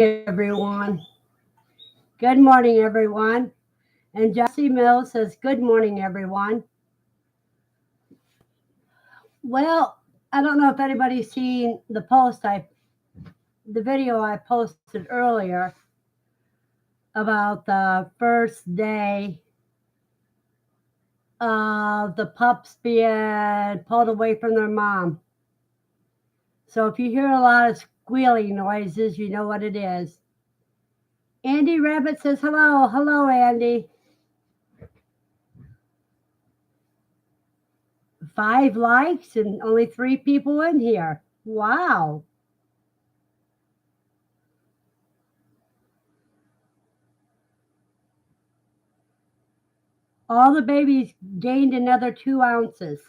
everyone. Good morning, everyone. And Jesse Mills says, good morning, everyone. Well, I don't know if anybody's seen the video I posted earlier about the first day of the pups being pulled away from their mom. So if you hear a lot of squealing noises, you know what it is. Andy Rabbit says, hello. Hello, Andy. 5 likes and only 3 people in here. Wow. All the babies gained another 2 ounces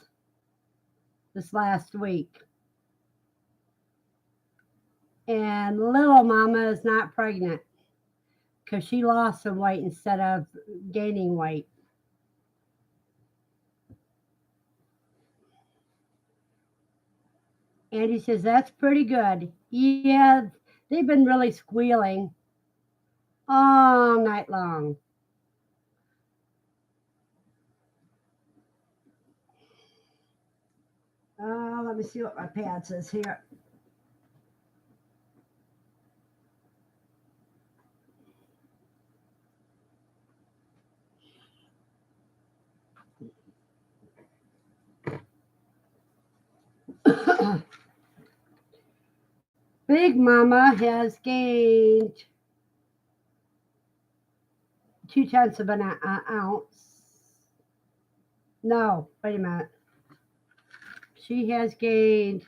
this last week. And little mama is not pregnant because she lost some weight instead of gaining weight. Andy says, that's pretty good. Yeah, they've been really squealing all night long. Let me see what my pad says here. Big Mama has gained 2/10 of an ounce. No, wait a minute. She has gained,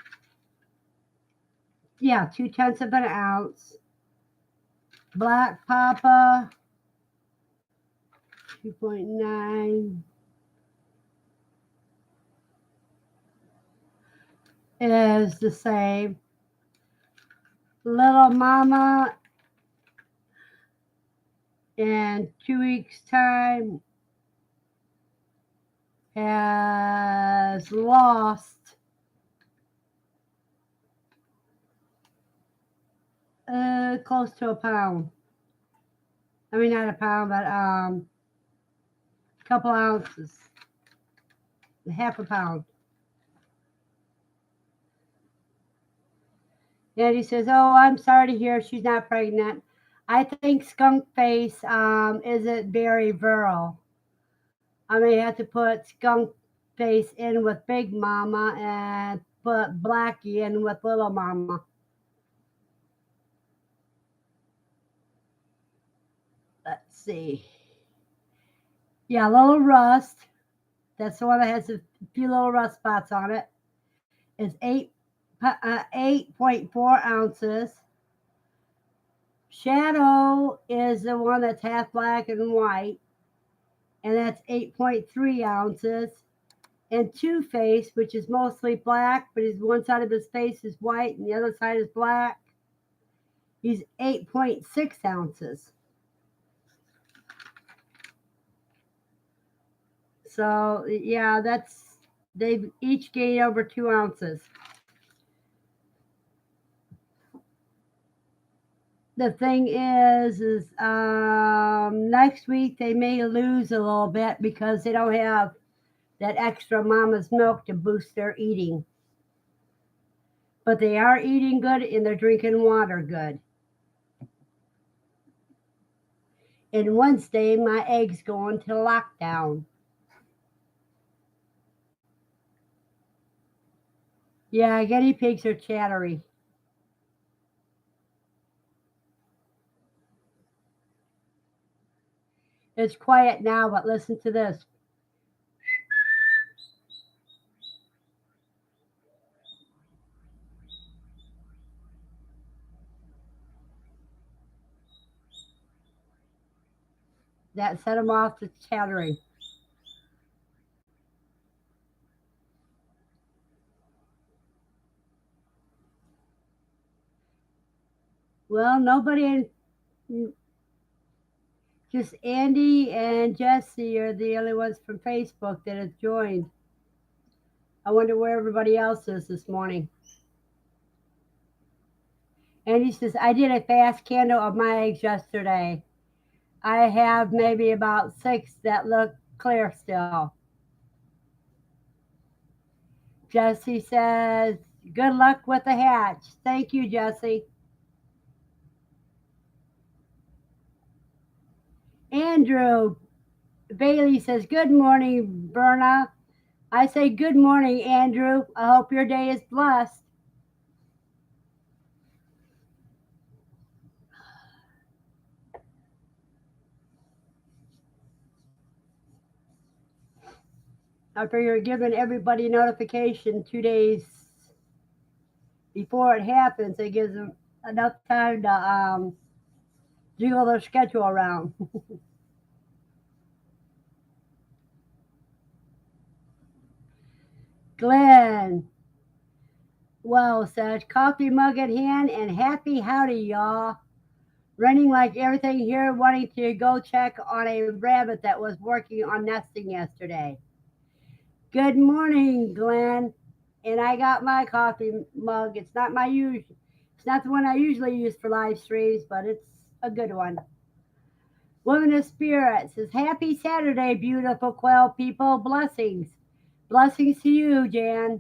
2/10 of an ounce. Black Papa, 2.9. Is the same. Little Mama in 2 weeks' time has lost close to a pound. I mean, not a pound, but a couple ounces, half a pound. And he says, oh, I'm sorry to hear she's not pregnant. I think skunk face isn't very virile. I may have to put skunk face in with Big Mama and put Blackie in with Little Mama. Let's see. Yeah, Little Rust. That's the one that has a few little rust spots on it. Is 8.4 ounces. Shadow is the one that's half black and white, and that's 8.3 ounces. And Two-Face, which is mostly black, but his one side of his face is white and the other side is black, he's 8.6 ounces. So yeah, they've each gained over 2 ounces. The thing is next week they may lose a little bit because they don't have that extra mama's milk to boost their eating. But they are eating good and they're drinking water good. And Wednesday, my eggs go into lockdown. Yeah, guinea pigs are chattery. It's quiet now, but listen to this. That set them off to chattering. Well, nobody, just Andy and Jesse are the only ones from Facebook that have joined. I wonder where everybody else is this morning. And he says, I did a fast candle of my eggs yesterday. I have maybe about 6 that look clear still. Jesse says, good luck with the hatch. Thank you, Jesse. Andrew Bailey says, good morning, Verna. I say, good morning, Andrew. I hope your day is blessed. I figure giving everybody notification 2 days before it happens, it gives them enough time to jiggle their schedule around. Glenn, well said, coffee mug in hand and happy howdy, y'all. Running like everything here, wanting to go check on a rabbit that was working on nesting yesterday. Good morning, Glenn. And I got my coffee mug. It's not my usual. It's not the one I usually use for live streams, but it's a good one. Woman of Spirit says, happy Saturday, beautiful Quail people. Blessings. Blessings to you, Jan.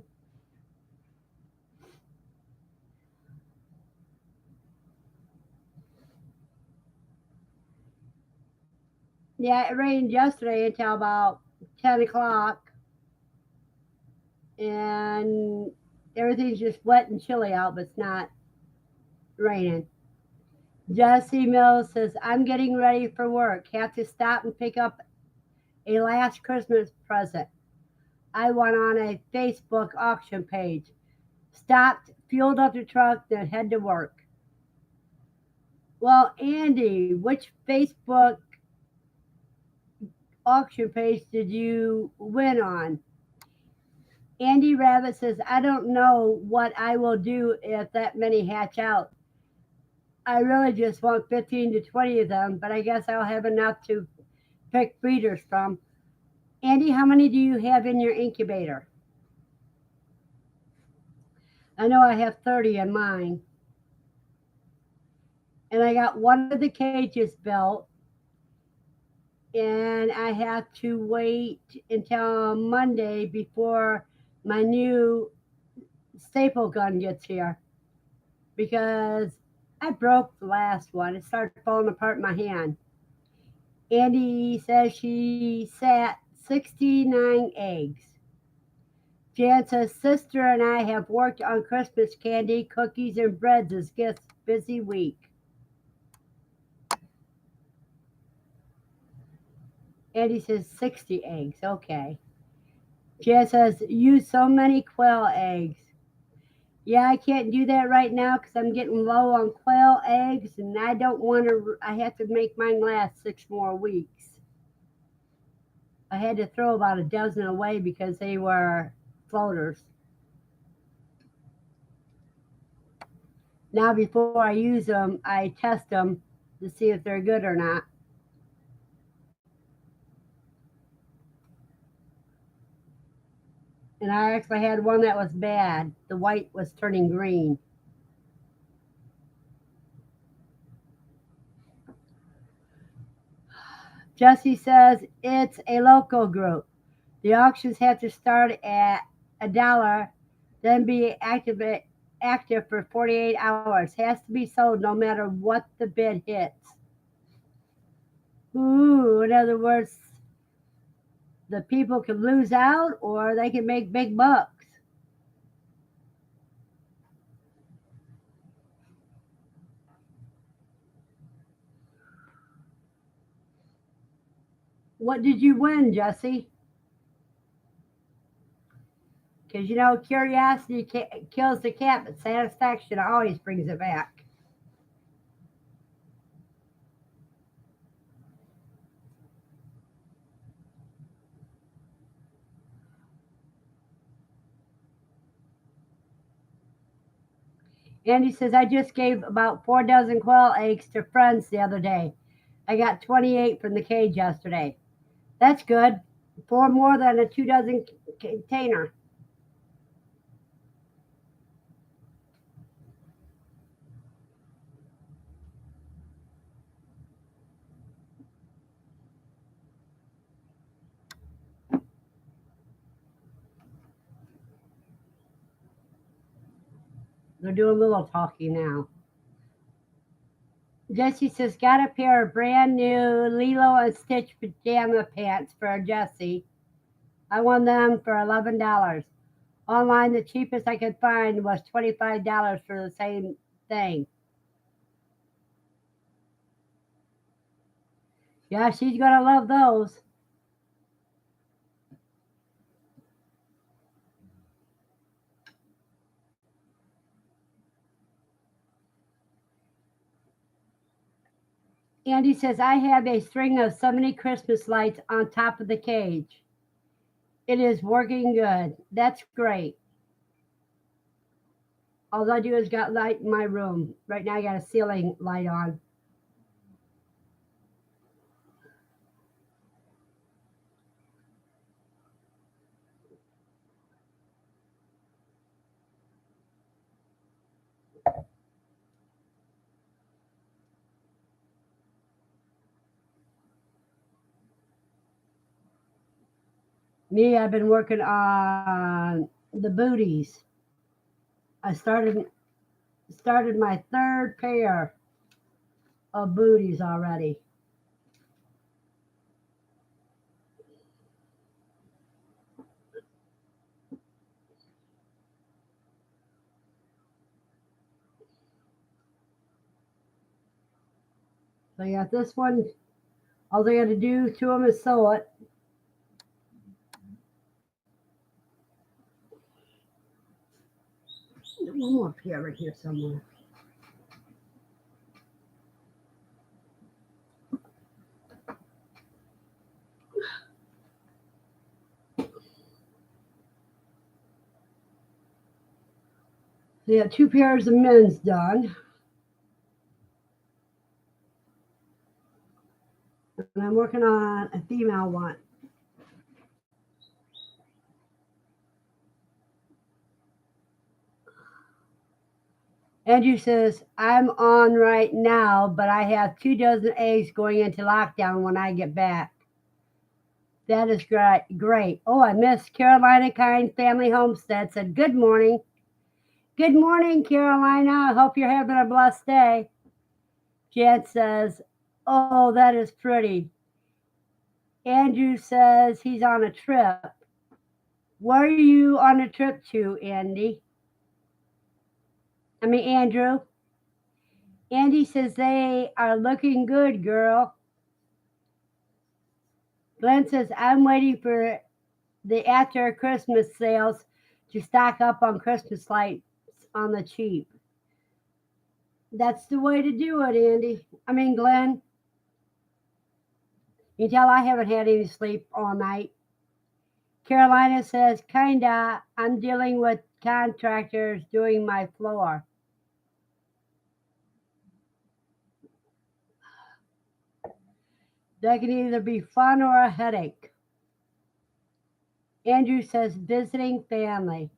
Yeah, it rained yesterday until about 10 o'clock. And everything's just wet and chilly out, but it's not raining. Jesse Mills says, I'm getting ready for work. Have to stop and pick up a last Christmas present. I went on a Facebook auction page. Stopped, fueled up the truck, then head to work. Well, Andy, which Facebook auction page did you win on? Andy Rabbit says, I don't know what I will do if that many hatch out. I really just want 15 to 20 of them, but I guess I'll have enough to pick breeders from. Andy, how many do you have in your incubator? I know I have 30 in mine. And I got one of the cages built, and I have to wait until Monday before my new staple gun gets here because I broke the last one. It started falling apart in my hand. Andy says she sat 69 eggs. Jan says, sister and I have worked on Christmas candy, cookies, and breads as gifts. Busy week. Andy says 60 eggs. Okay. Jan says, use so many quail eggs. Yeah, I can't do that right now because I'm getting low on quail eggs, and I don't want to. I have to make mine last 6 more weeks. I had to throw about a dozen away because they were floaters. Now, before I use them, I test them to see if they're good or not. And I actually had one that was bad. The white was turning green. Jesse says it's a local group. The auctions have to start at $1, then be active for 48 hours. Has to be sold no matter what the bid hits. Ooh, in other words, the people can lose out or they can make big bucks. What did you win, Jesse? Because you know, curiosity kills the cat, but satisfaction always brings it back. Andy says, I just gave about 4 dozen quail eggs to friends the other day. I got 28 from the cage yesterday. That's good. 4 more than a 2 dozen container. They're doing a little talking now. Jessie says, got a pair of brand new Lilo and Stitch pajama pants for Jessie. I won them for $11. Online, the cheapest I could find was $25 for the same thing. Yeah, she's going to love those. Andy says, I have a string of 70 Christmas lights on top of the cage. It is working good. That's great. All I do is got light in my room. Right now I got a ceiling light on. Me, I've been working on the booties. I started my third pair of booties already. So I got this one. All I got to do to them is sew it. One more up here, right here somewhere. So you got 2 pairs of men's done. And I'm working on a female one. Andrew says, I'm on right now, but I have 2 dozen eggs going into lockdown when I get back. That is great. Oh, I missed Carolina Kind Family Homestead said, good morning. Good morning, Carolina. I hope you're having a blessed day. Jan says, oh, that is pretty. Andrew says he's on a trip. Where are you on a trip to, Andy? Andrew. Andy says they are looking good, girl. Glenn says, I'm waiting for the after Christmas sales to stock up on Christmas lights on the cheap. That's the way to do it, Andy. Glenn. You tell I haven't had any sleep all night. Carolina says, kinda, I'm dealing with contractors doing my floor. That can either be fun or a headache. Andrew says, visiting family.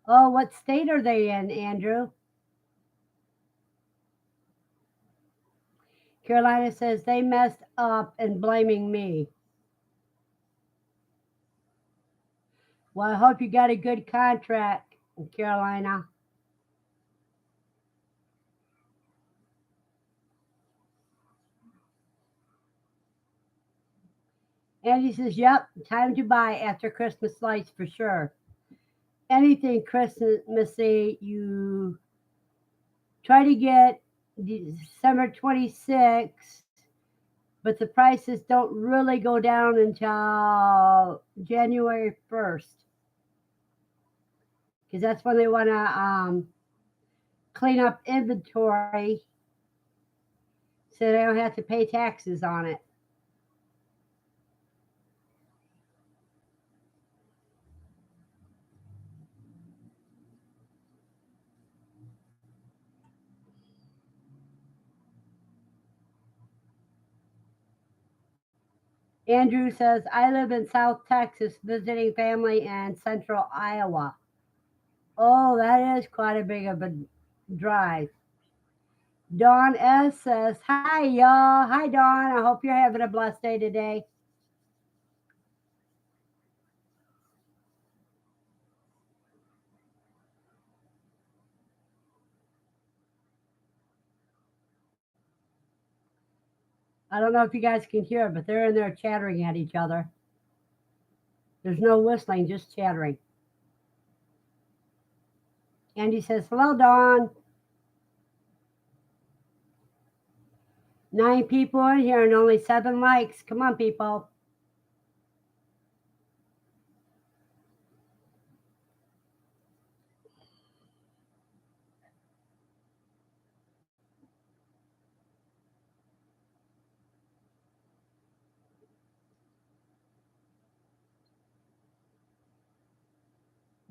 Oh, what state are they in, Andrew? Carolina says, they messed up and blaming me. Well, I hope you got a good contract, Carolina. Andy says, yep, time to buy after Christmas lights for sure. Anything Christmassy, you try to get December 26th, but the prices don't really go down until January 1st. Because that's when they want to clean up inventory so they don't have to pay taxes on it. Andrew says, I live in South Texas visiting family in central Iowa. Oh, that is quite a big of a drive. Dawn S says, hi, y'all. Hi, Dawn. I hope you're having a blessed day today. I don't know if you guys can hear, but they're in there chattering at each other. There's no whistling, just chattering. Andy says, hello, Dawn. 9 people in here and only 7 likes. Come on, people.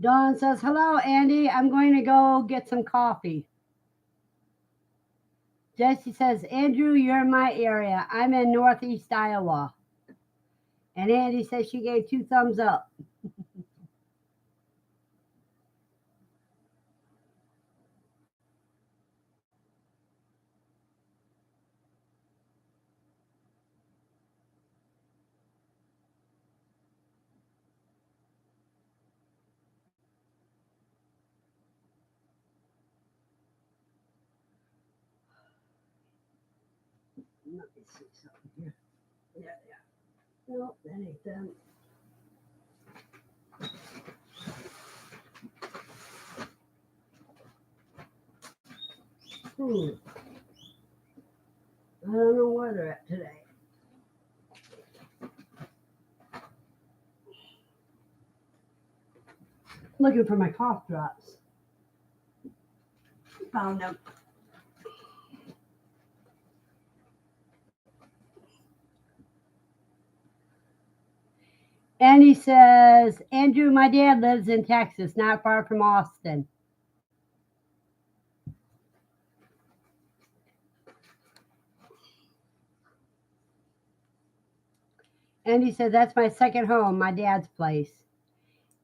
Dawn says, hello, Andy. I'm going to go get some coffee. Jesse says, Andrew, you're in my area. I'm in Northeast Iowa. And Andy says she gave 2 thumbs up. Let me see something here. Yeah. Nope, that ain't them. I don't know where they're at today. Looking for my cough drops. Found them. And he says, Andrew, my dad lives in Texas, not far from Austin. And he says, that's my second home, my dad's place.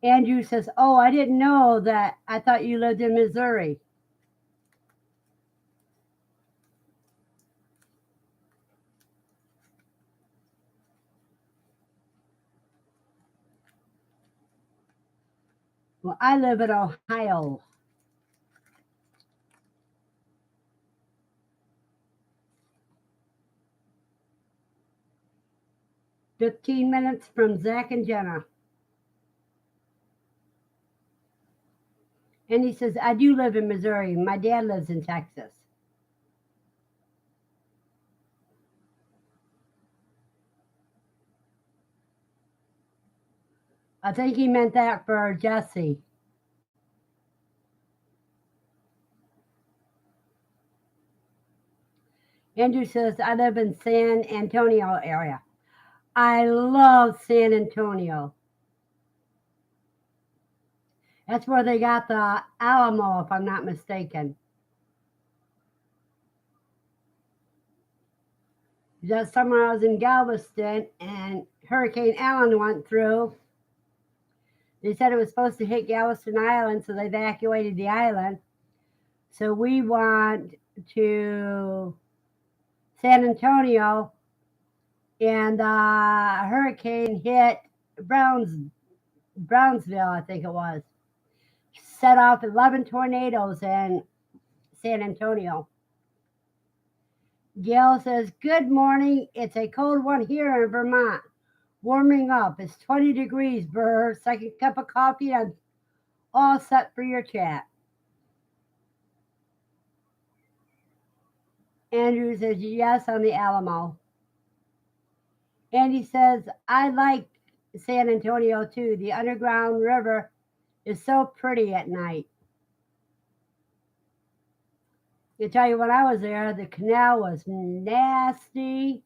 Andrew says, oh, I didn't know that. I thought you lived in Missouri. Well, I live in Ohio. "15 minutes from Zach and Jenna." And he says, I do live in Missouri. My dad lives in Texas. I think he meant that for Jesse. Andrew says, I live in San Antonio area. I love San Antonio. That's where they got the Alamo, if I'm not mistaken. That summer I was in Galveston and Hurricane Allen went through. They said it was supposed to hit Galveston Island, so they evacuated the island. So we went to San Antonio, and the hurricane hit Brownsville, I think it was. Set off 11 tornadoes in San Antonio. Gail says, good morning. It's a cold one here in Vermont. Warming up. It's 20 degrees, Burr. Second cup of coffee and all set for your chat. Andrew says, yes, on the Alamo. Andy says, I like San Antonio too. The underground river is so pretty at night. I tell you, when I was there, the canal was nasty.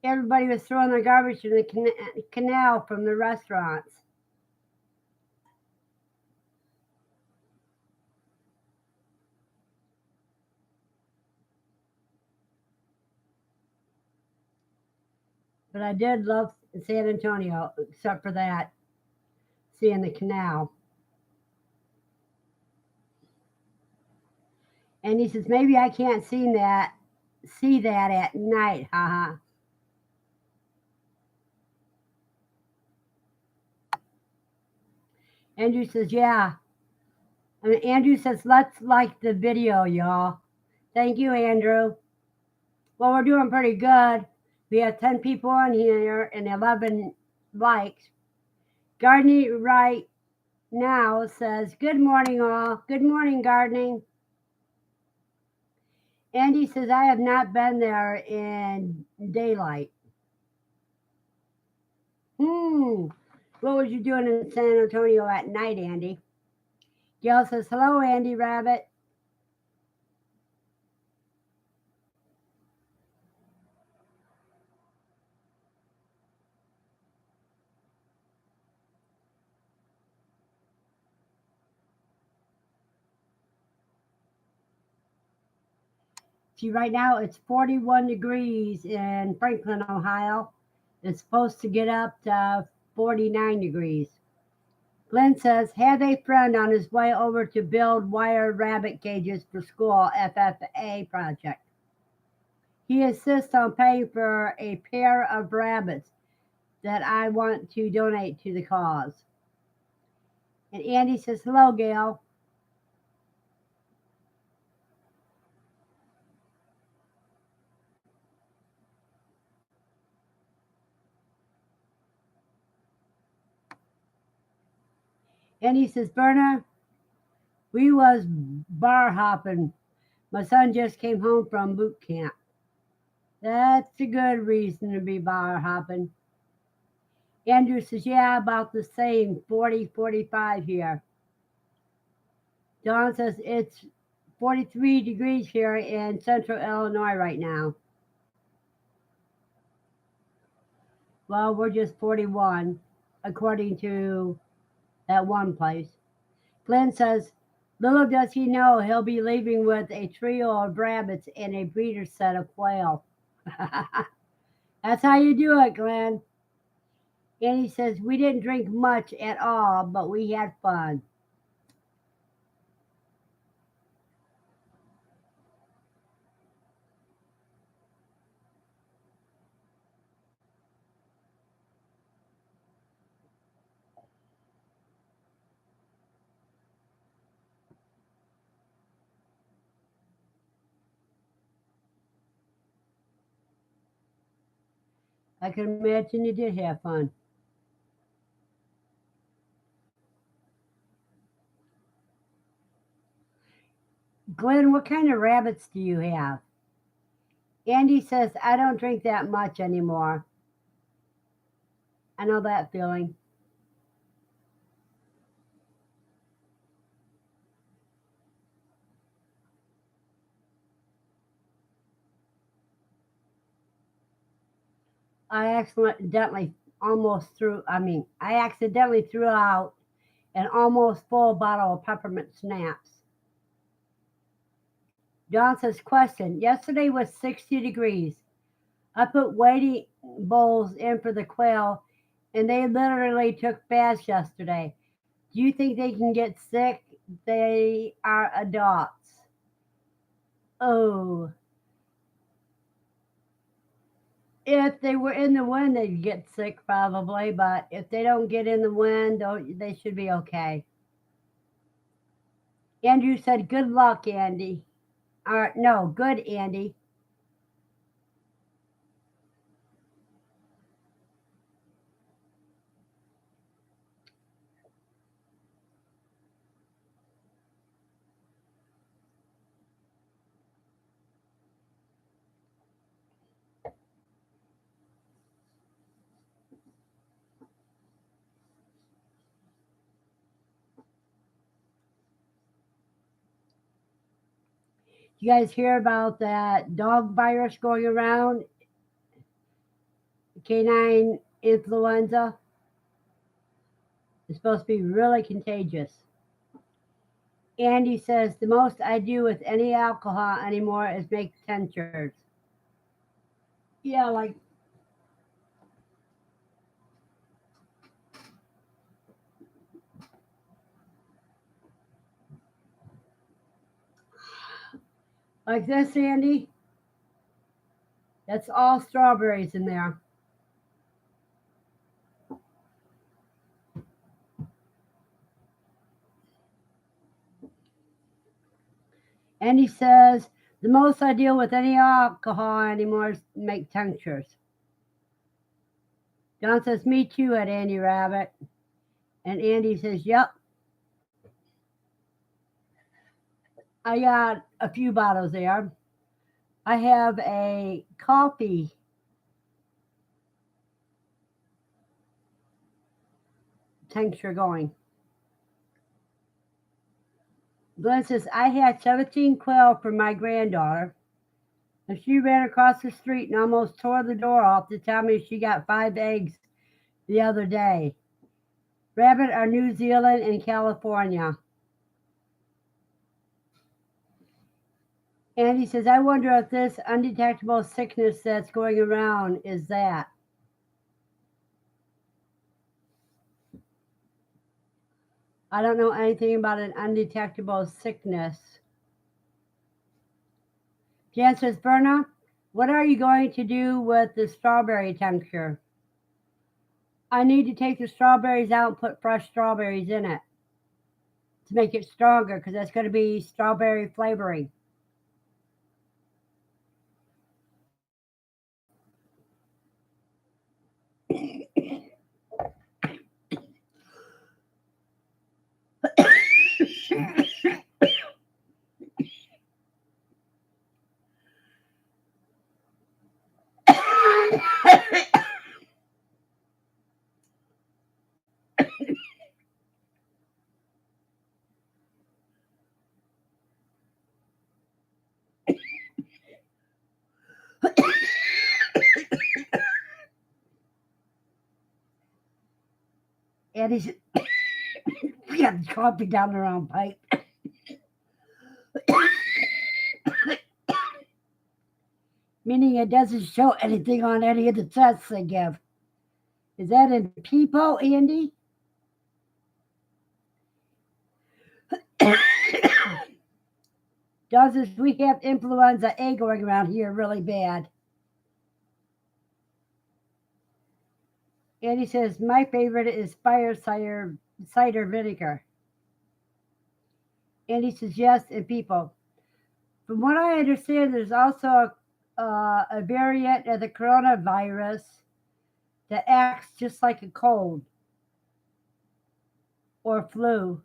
Everybody was throwing their garbage in the canal from the restaurants. But I did love San Antonio, except for that, seeing the canal. And he says, maybe I can't see that at night, haha. Andrew says, yeah. And Andrew says, let's like the video, y'all. Thank you, Andrew. Well, we're doing pretty good. We have 10 people on here and 11 likes. Gardening right now says, good morning, all. Good morning, gardening. Andy says, I have not been there in daylight. What was you doing in San Antonio at night, Andy? Gail says, hello, Andy Rabbit. See, right now it's 41 degrees in Franklin, Ohio. It's supposed to get up to 49 degrees. Glenn says, had a friend on his way over to build wire rabbit cages for school FFA project. He insists on paying for a pair of rabbits that I want to donate to the cause. And Andy says, hello, Gail. And he says, Verna, we was bar hopping. My son just came home from boot camp. That's a good reason to be bar hopping. Andrew says, yeah, about the same, 40, 45 here. Don says, it's 43 degrees here in central Illinois right now. Well, we're just 41, according to that one place. Glenn says, little does he know he'll be leaving with a trio of rabbits and a breeder set of quail. That's how you do it, Glenn. And he says, we didn't drink much at all, but we had fun. I can imagine you did have fun. Glenn, what kind of rabbits do you have? Andy says, I don't drink that much anymore. I know that feeling. I accidentally threw out an almost full bottle of peppermint schnapps. John says, question, yesterday was 60 degrees. I put waiting bowls in for the quail and they literally took baths yesterday. Do you think they can get sick? They are adults. Oh, if they were in the wind, they'd get sick probably, but if they don't get in the wind, they should be okay. Andrew said, good luck, Andy. Or, no, good, Andy. You guys hear about that dog virus going around? Canine influenza. It's supposed to be really contagious. Andy says the most I do with any alcohol anymore is make tinctures. Yeah, like this, Andy. That's all strawberries in there. And he says The most I deal with any alcohol anymore is make tinctures. John says, me too, at Andy Rabbit. And Andy says, yep. I got a few bottles there. I have a coffee tincture going. Glenn says, I had 17 quail for my granddaughter, and she ran across the street and almost tore the door off to tell me she got 5 eggs the other day. Rabbit are New Zealand and California. And he says, I wonder if this undetectable sickness that's going around is that. I don't know anything about an undetectable sickness. Jan says, Verna, what are you going to do with the strawberry tincture? I need to take the strawberries out and put fresh strawberries in it to make it stronger, because that's going to be strawberry flavoring. And he's got coffee down the wrong pipe. Meaning it doesn't show anything on any of the tests they give. Is that in people, Andy? Does this, we have influenza A going around here really bad. Andy says, my favorite is fire cider vinegar. Andy says, yes, and people. From what I understand, there's also a variant of the coronavirus that acts just like a cold or flu.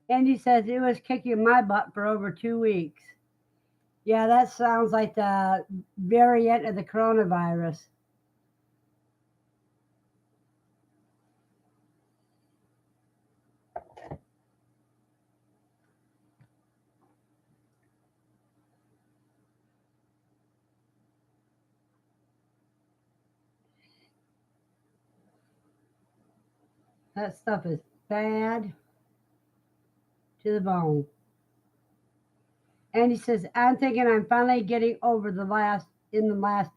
Andy says it was kicking my butt for over 2 weeks. Yeah, that sounds like the variant of the coronavirus. That stuff is bad to the bone. And he says, I'm thinking I'm finally getting over the last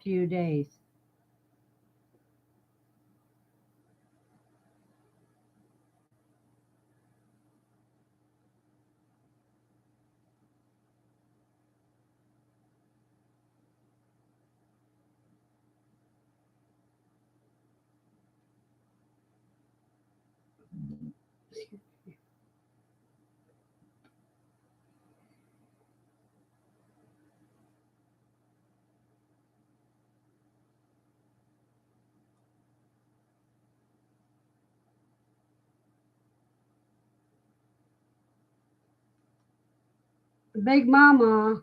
few days. Big Mama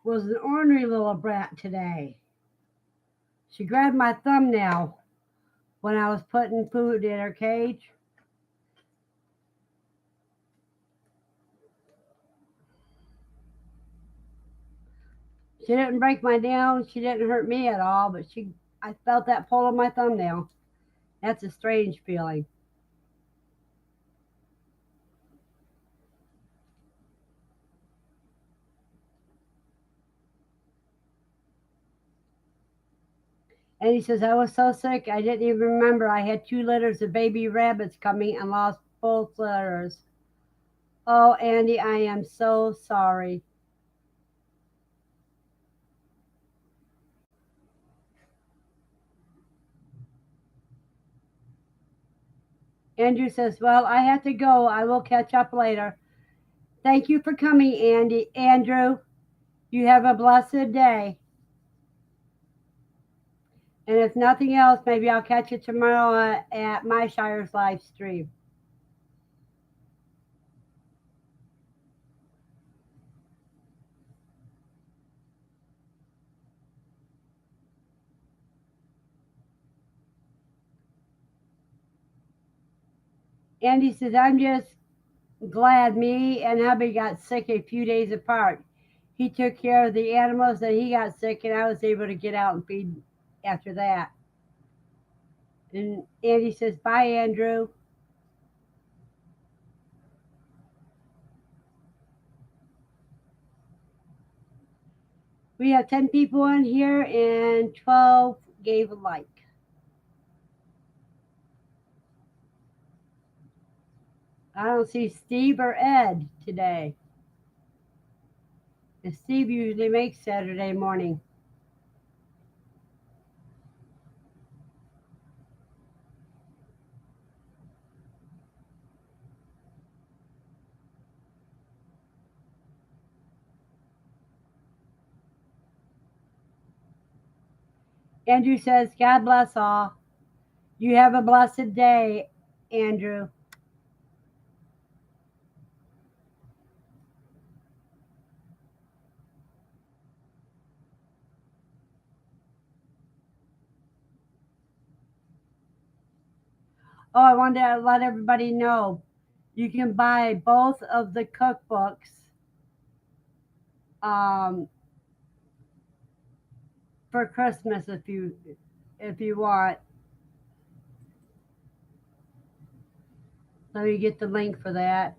was an ornery little brat today. She grabbed my thumbnail when I was putting food in her cage. She didn't break my nail. She didn't hurt me at all, but I felt that pull on my thumbnail. That's a strange feeling. And he says, I was so sick, I didn't even remember I had 2 litters of baby rabbits coming and lost both litters. Oh, Andy, I am so sorry. Andrew says, well, I have to go. I will catch up later. Thank you for coming, Andy. Andrew, you have a blessed day. And if nothing else, maybe I'll catch you tomorrow at my Shire's live stream. Andy says, I'm just glad me and hubby got sick a few days apart. He took care of the animals and he got sick, and I was able to get out and feed after that. And Andy says, bye, Andrew. We have 10 people in here and 12 gave a like. I don't see Steve or Ed today. And Steve usually makes Saturday morning. Andrew says, God bless all. You have a blessed day, Andrew. Oh, I wanted to let everybody know you can buy both of the cookbooks um, for Christmas if you want. So you get the link for that.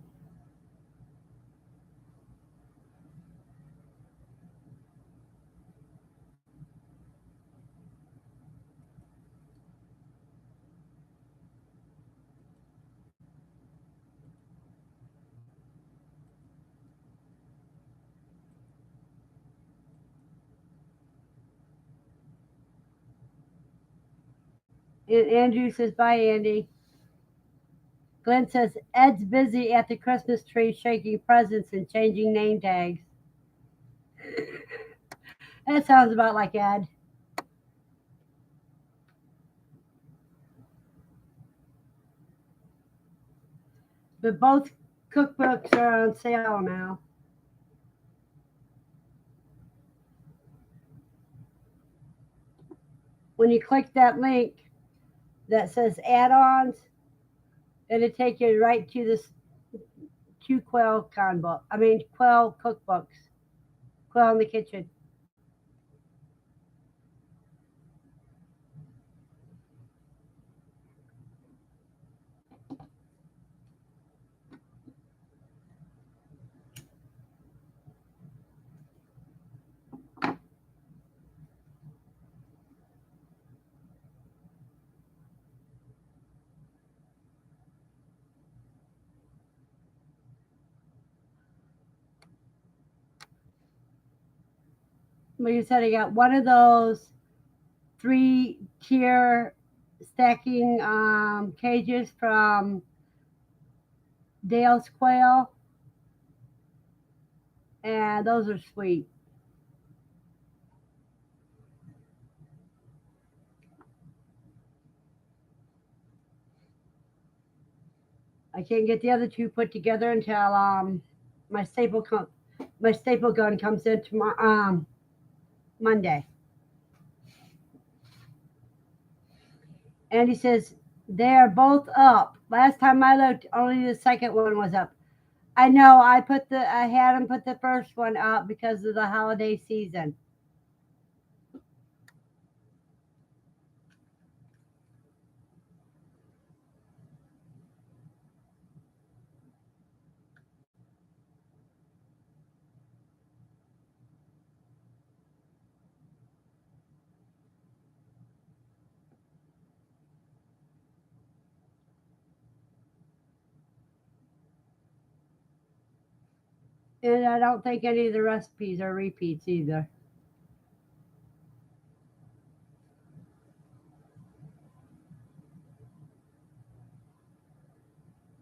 And Andrew says, bye, Andy. Glenn says, Ed's busy at the Christmas tree shaking presents and changing name tags. That sounds about like Ed. But both cookbooks are on sale now. When you click that link that says add-ons, it'll take you right to this two Quail cookbooks. Quail in the kitchen. Like I said, I got one of those 3-tier stacking cages from Dale's Quail, and those are sweet. I can't get the other two put together until my staple com- my staple gun comes in tomorrow Monday. And he says they are both up. Last time I looked, only the second one was up. I know. I had him put the first one up because of the holiday season. And I don't think any of the recipes are repeats either.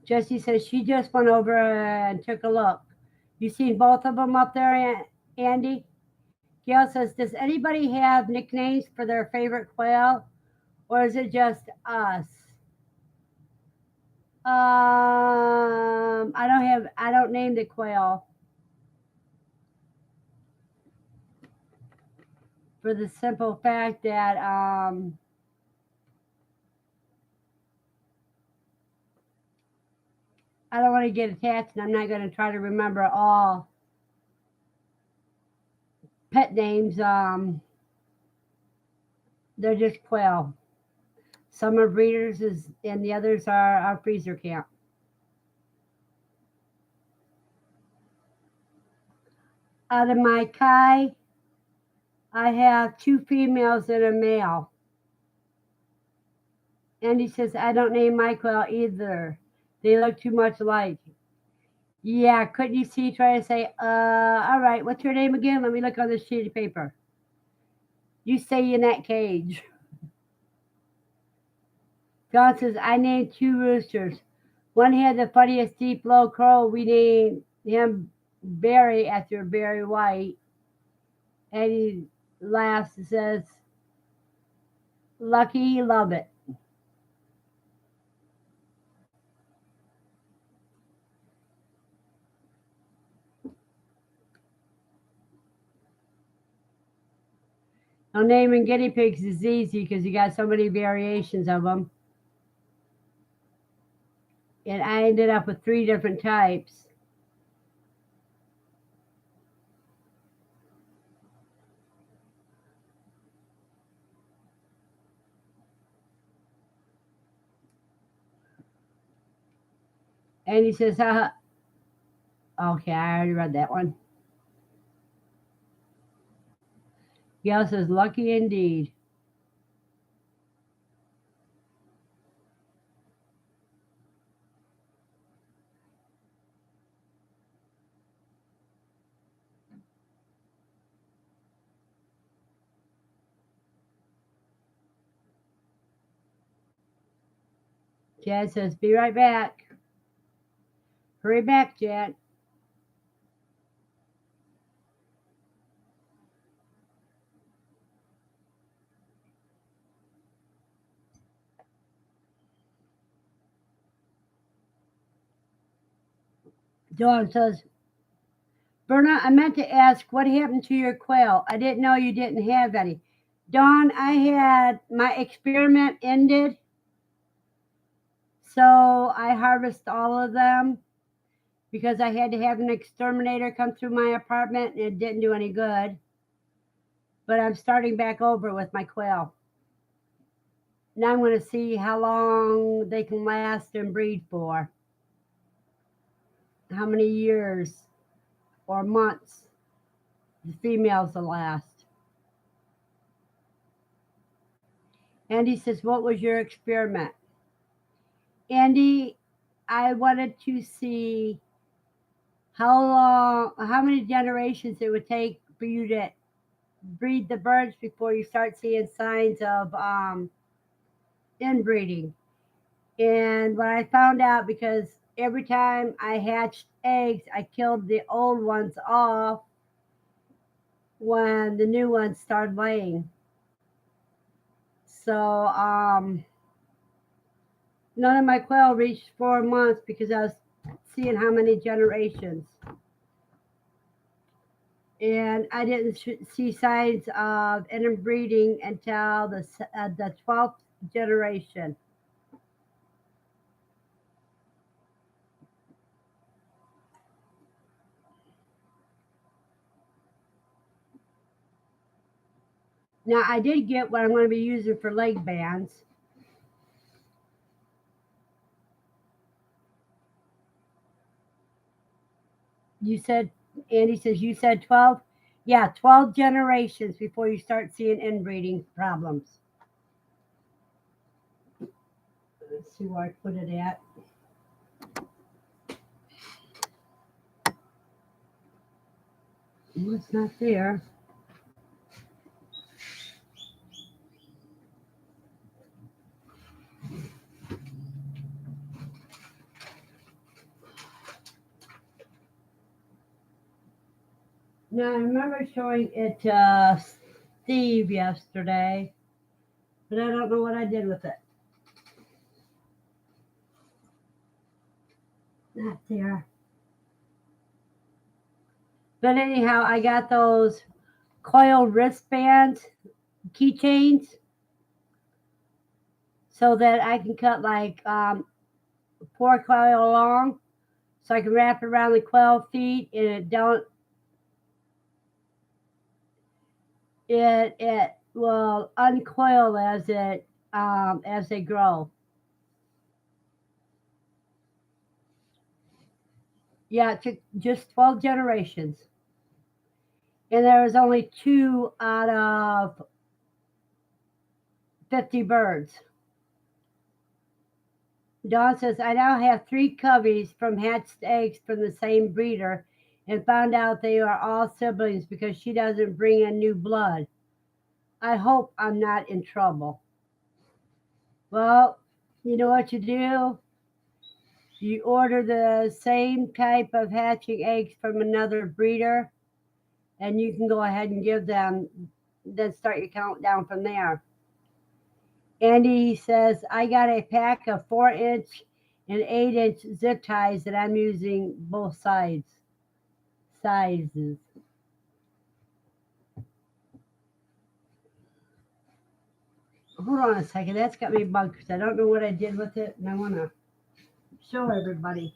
Jessie says she just went over and took a look. You seen both of them up there, Andy? Gail says, does anybody have nicknames for their favorite quail, or is it just us? I don't name the quail for the simple fact that I don't want to get attached, and I'm not going to try to remember all pet names. They're just quail. Some are breeders, and the others are our freezer camp. Out of my Kai, I have 2 females and a male. And he says, I don't name my quail either. They look too much alike. Yeah, couldn't you see? Try to say, all right, what's your name again? Let me look on this sheet of paper. You stay in that cage. John says, I named 2 roosters. One had the funniest deep low crow. We named him Barry after Barry White. And he laughs and says, Lucky, love it. Now, naming guinea pigs is easy because you got so many variations of them. And I ended up with 3 different types. And he says, okay, I already read that one. Gail says, lucky indeed. Chad says, be right back. Hurry back, Chad. Dawn says, Verna, I meant to ask what happened to your quail. I didn't know you didn't have any. Dawn, I had my experiment ended, so I harvest all of them because I had to have an exterminator come through my apartment and it didn't do any good. But I'm starting back over with my quail. Now I'm going to see how long they can last and breed for. How many years or months the females will last. Andy says, what was your experiment? Andy, I wanted to see how many generations it would take for you to breed the birds before you start seeing signs of inbreeding. And what I found out, because every time I hatched eggs, I killed the old ones off when the new ones started laying. So none of my quail reached 4 months because I was seeing how many generations. And I didn't see signs of interbreeding until the 12th generation. Now, I did get what I'm going to be using for leg bands. You said, Andy says, you said 12? Yeah, 12 generations before you start seeing inbreeding problems. Let's see where I put it at. Well, it's not there. Now, I remember showing it to Steve yesterday, but I don't know what I did with it. Not there. But anyhow, I got those Quail wristband keychains so that I can cut like 4 quail long, so I can wrap it around the quail feet, and it will uncoil as they grow. Yeah, it took just 12 generations, and there was only two out of 50 birds. Dawn says, I now have 3 cubbies from hatched eggs from the same breeder and found out they are all siblings because she doesn't bring in new blood. I hope I'm not in trouble. Well, you know what you do? You order the same type of hatching eggs from another breeder, and you can go ahead and give them, then start your countdown from there. Andy says, I got a pack of 4-inch and 8-inch zip ties that I'm using both sizes. Hold on a second. That's got me bugged because I don't know what I did with it, and I want to show everybody.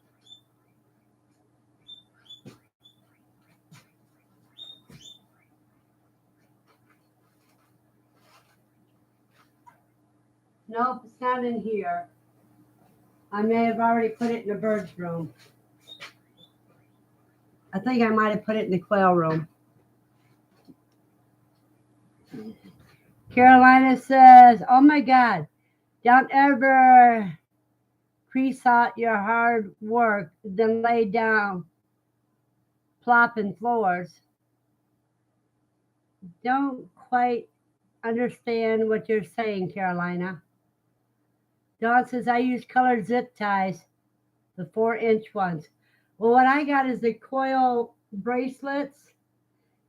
Nope, it's not in here. I may have already put it in the bird's room. I think I might have put it in the quail room. Carolina says, oh my God, don't ever pre-salt your hard work, then lay down plopping floors. Don't quite understand what you're saying, Carolina. Dawn says, I use colored zip ties, the 4-inch ones. Well, what I got is the coil bracelets.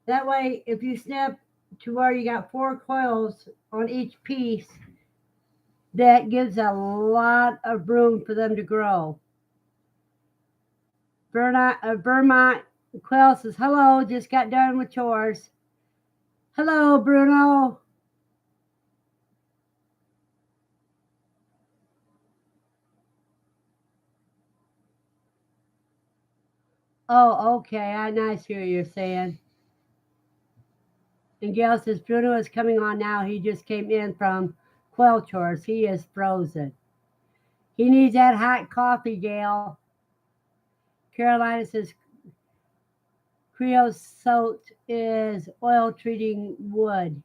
That way, if you snap to where you got 4 coils on each piece, that gives a lot of room for them to grow. Vermont Quail says, hello, just got done with chores. Hello, Bruno. Oh, okay. I nice hear you're saying. And Gail says, Bruno is coming on now. He just came in from quail chores. He is frozen. He needs that hot coffee, Gail. Carolina says, creosote is oil treating wood.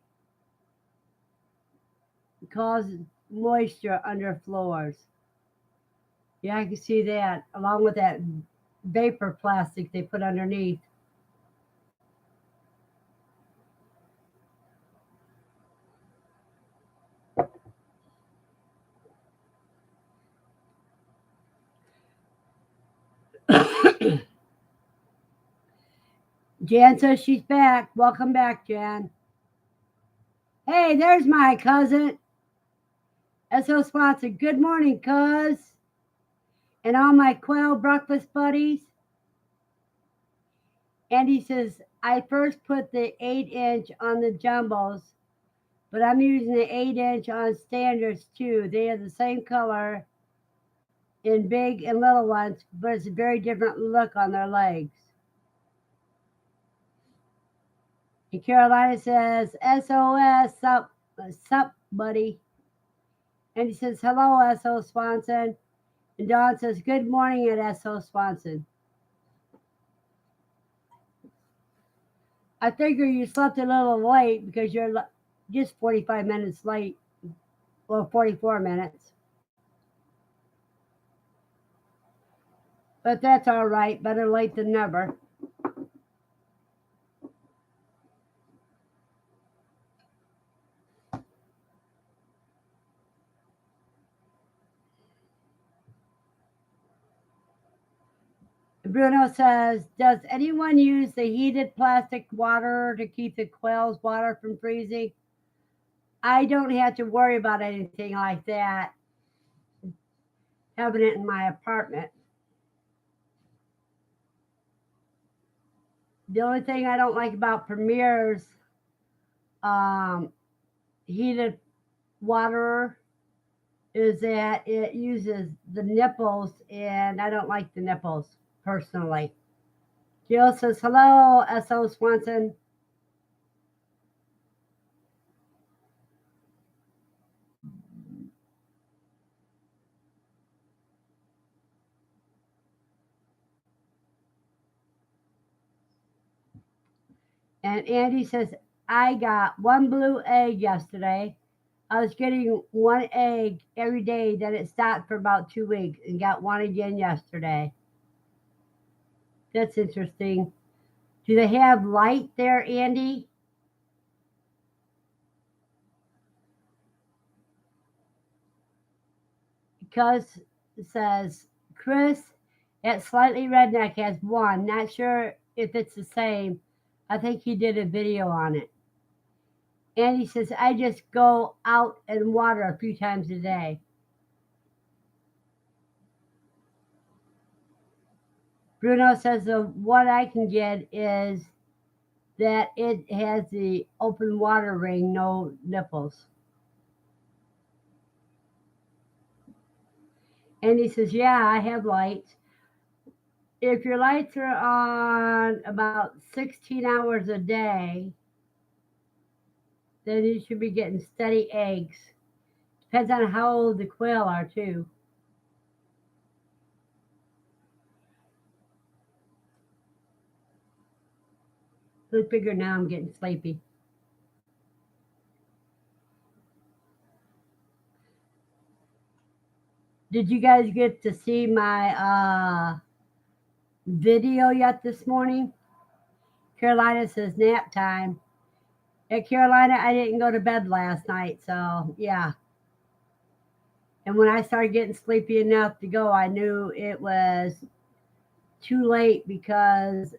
It causes moisture under floors. Yeah, I can see that, along with that vapor plastic they put underneath. Jan says she's back. Welcome back, Jan. Hey, there's my cousin. S.O. Sponsor. Good morning, cuz. And all my quail breakfast buddies. Andy says, I first put the 8-inch on the jumbos, but I'm using the 8-inch on standards too. They are the same color in big and little ones, but it's a very different look on their legs. And Carolina says, SOS, sup, buddy. And he says, hello, S.O. Swanson. And Dawn says, good morning at S.O. Swanson. I figure you slept a little late because you're just 45 minutes late. Well, 44 minutes. But that's all right. Better late than never. Bruno says, does anyone use the heated plastic water to keep the quail's water from freezing? I don't have to worry about anything like that, having it in my apartment. The only thing I don't like about Premier's um, heated water is that it uses the nipples, and I don't like the nipples personally. Jill says, hello, S.O. Swanson. And Andy says, I got one blue egg yesterday. I was getting one egg every day, then it stopped for about 2 weeks and got one again yesterday. That's interesting. Do they have light there, Andy? Because it says, Chris at Slightly Redneck has one. Not sure if it's the same. I think he did a video on it. Andy says, I just go out and water a few times a day. Bruno says the what I can get is that it has the open water ring, no nipples. And he says, yeah, I have lights. If your lights are on about 16 hours a day, then you should be getting steady eggs. Depends on how old the quail are, too. Look bigger now, I'm getting sleepy. Did you guys get to see my video yet this morning? Carolina says nap time. At Carolina, I didn't go to bed last night, so yeah. And when I started getting sleepy enough to go, I knew it was too late because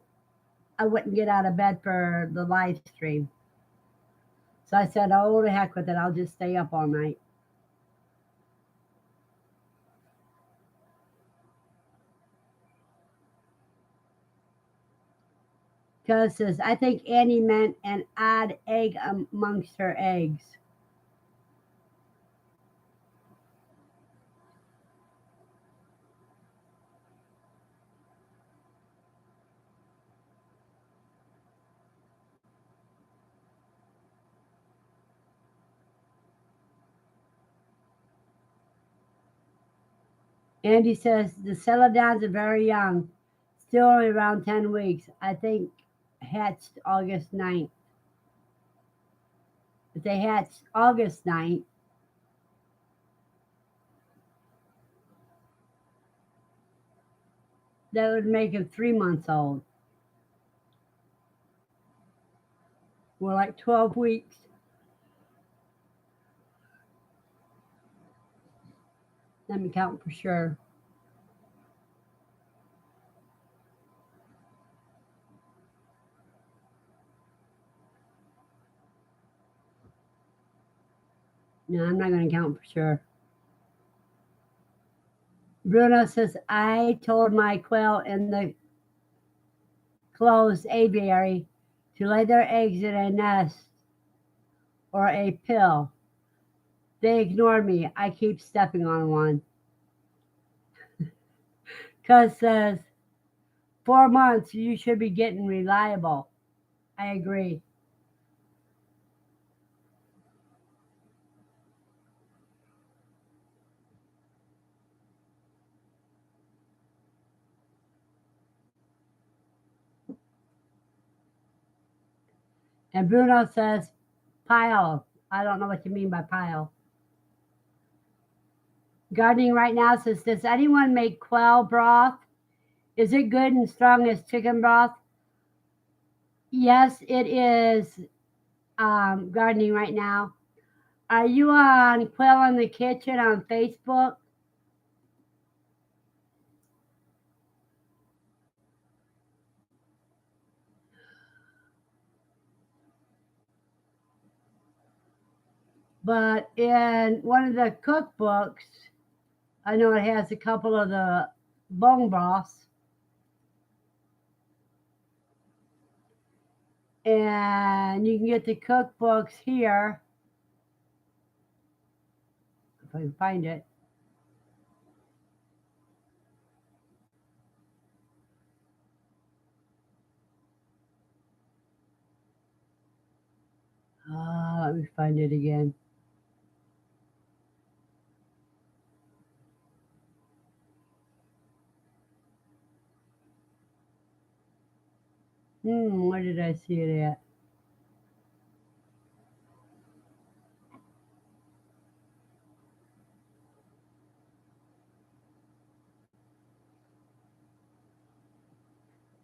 I wouldn't get out of bed for the live stream. So I said, oh, the heck with it. I'll just stay up all night. Because says, I think Annie meant an odd egg amongst her eggs. Andy says the celadons are very young, still only around 10 weeks. I think hatched August 9th. If they hatched August 9th, that would make them 3 months old. More like 12 weeks. Let me count for sure. No, I'm not going to count for sure. Bruno says, I told my quail in the closed aviary to lay their eggs in a nest or a pill. They ignored me. I keep stepping on one. Cuz says, 4 months, you should be getting reliable. I agree. And Bruno says, pile. I don't know what you mean by pile. Gardening right now says, does anyone make quail broth? Is it good and strong as chicken broth? Yes, it is. Gardening right now. Are you on Quail in the Kitchen on Facebook? But in one of the cookbooks, I know it has a couple of the bone broths, and you can get the cookbooks here if I can find it. Let me find it again. Where did I see it at?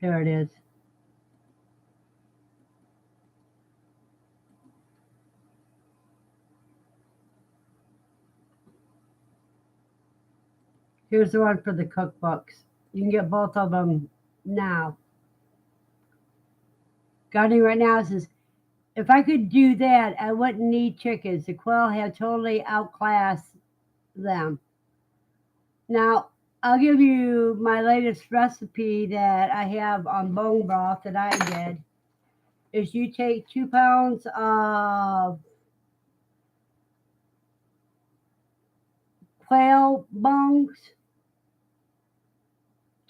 There it is. Here's the one for the cookbooks. You can get both of them now. Gardening right now says, if I could do that, I wouldn't need chickens. The quail have totally outclassed them. Now, I'll give you my latest recipe that I have on bone broth that I did. Is you take 2 pounds of quail bones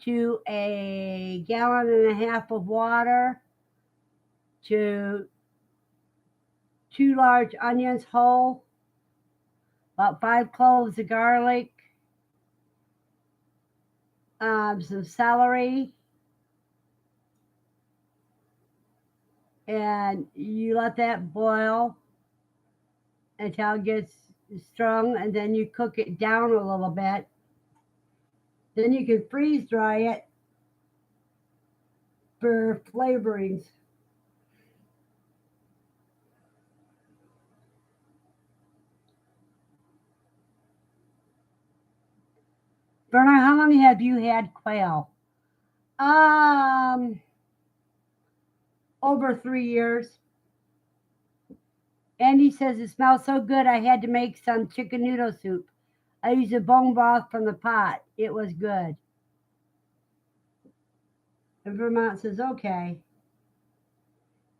to a gallon and a half of water to 2 large onions whole, about 5 cloves of garlic, some celery, and you let that boil until it gets strong, and then you cook it down a little bit. Then you can freeze dry it for flavorings. Verna, how long have you had quail? Um, over 3 years. Andy says it smells so good I had to make some chicken noodle soup. I used a bone broth from the pot. It was good. And Vermont says, okay.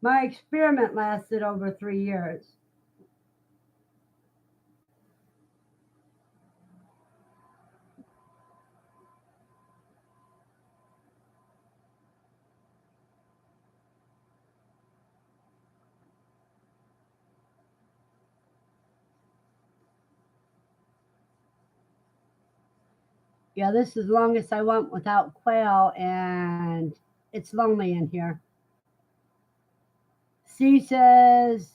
My experiment lasted over 3 years. Yeah, this is the longest I went without quail, and it's lonely in here. C says,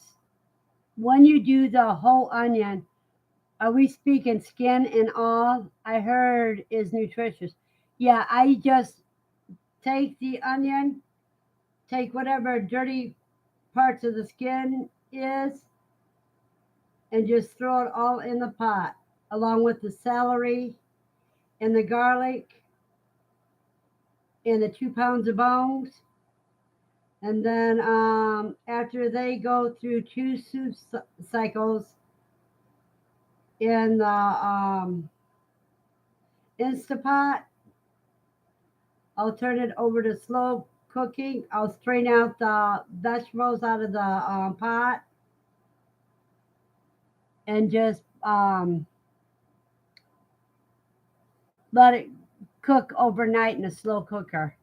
when you do the whole onion, are we speaking skin and all? I heard is nutritious. Yeah, I just take the onion, take whatever dirty parts of the skin is, and just throw it all in the pot, along with the celery and the garlic and the 2 pounds of bones. And then after they go through two soup cycles in the Instapot, I'll turn it over to slow cooking. I'll strain out the vegetables out of the pot and just let it cook overnight in a slow cooker.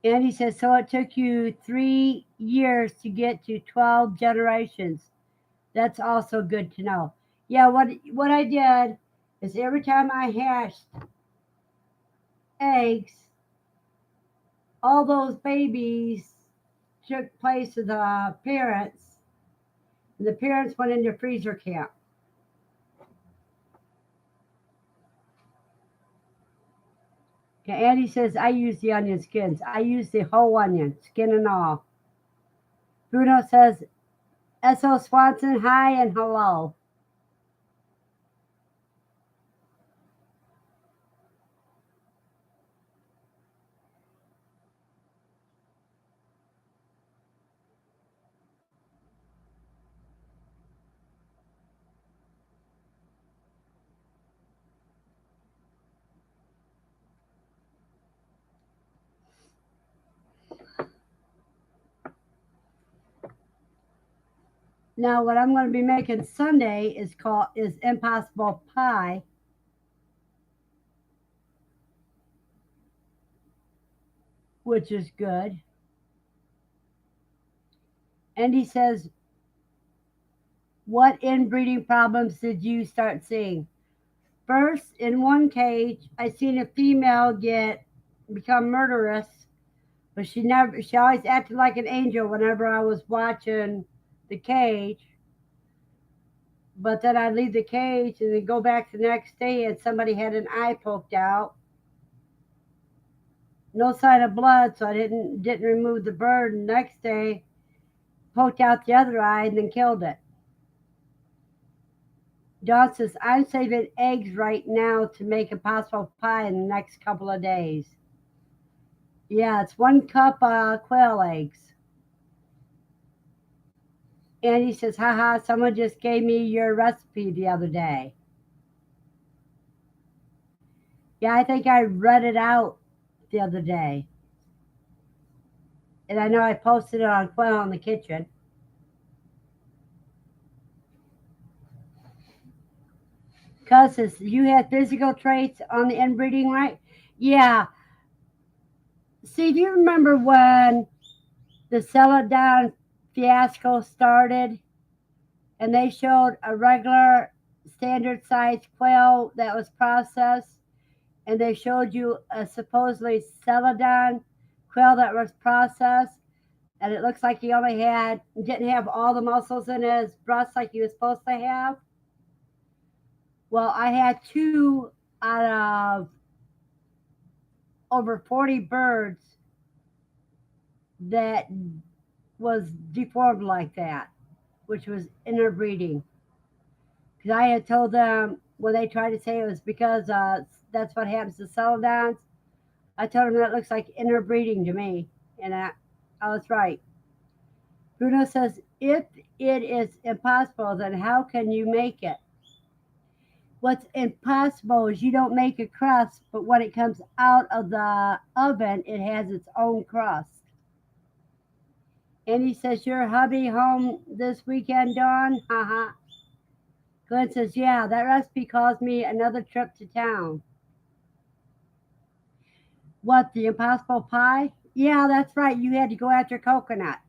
Andy says, so it took you 3 years to get to 12 generations. That's also good to know. Yeah, what I did is every time I hatched eggs, all those babies took place of the parents, and the parents went into freezer camp. Okay, Andy says, I use the onion skins. I use the whole onion, skin and all. Bruno says, S.O. Swanson, hi and hello. Now, what I'm going to be making Sunday is impossible pie, which is good. And he says, what inbreeding problems did you start seeing? First, in one cage, I seen a female become murderous, but she always acted like an angel whenever I was watching the cage. But then I'd leave the cage and then go back the next day and somebody had an eye poked out. No sign of blood, so I didn't remove the bird. And next day, poked out the other eye and then killed it. Dawn says, I'm saving eggs right now to make a possible pie in the next couple of days. Yeah, it's 1 cup quail eggs. And he says, haha, someone just gave me your recipe the other day. Yeah, I think I read it out the other day. And I know I posted it on Quail in the Kitchen. Cuz you had physical traits on the inbreeding, right? Yeah. See, do you remember when the Celadon fiasco started and they showed a regular standard size quail that was processed and they showed you a supposedly Celadon quail that was processed and it looks like he only didn't have all the muscles in his breast like he was supposed to have? Well, I had two out of over 40 birds that was deformed like that, which was interbreeding. Because I had told them when they tried to say it was because that's what happens to celadons, I told them that looks like interbreeding to me, and I was right. Bruno says, if it is impossible, then how can you make it? What's impossible is you don't make a crust, but when it comes out of the oven, it has its own crust. And he says, your hubby home this weekend, Dawn? Haha. Glenn says, yeah, that recipe caused me another trip to town. What, the impossible pie? Yeah, that's right. You had to go after coconut.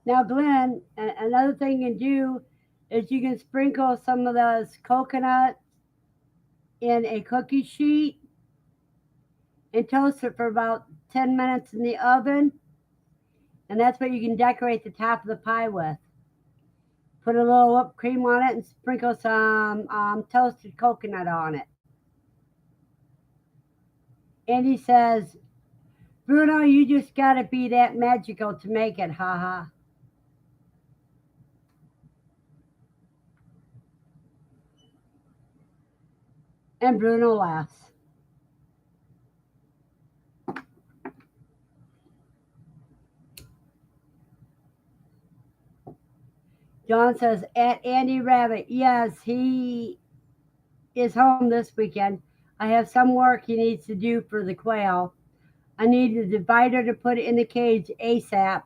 Now, Glenn, another thing you can do is you can sprinkle some of those coconut in a cookie sheet and toast it for about 10 minutes in the oven. And that's what you can decorate the top of the pie with. Put a little whipped cream on it and sprinkle some toasted coconut on it. And he says, Bruno, you just gotta be that magical to make it, haha. And Bruno laughs. John says, at Andy Rabbit, yes, he is home this weekend. I have some work he needs to do for the quail. I need the divider to put it in the cage ASAP.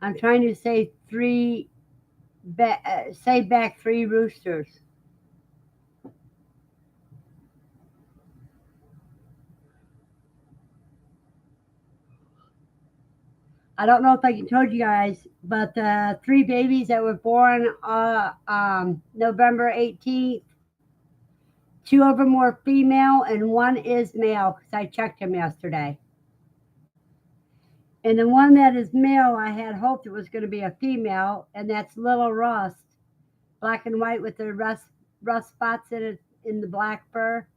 I'm trying to save back 3 roosters. I don't know if I told you guys, but the 3 babies that were born November 18th, 2 of them were female and one is male because I checked him yesterday. And the one that is male, I had hoped it was going to be a female, and that's Little Rust, black and white with the rust spots in it in the black fur.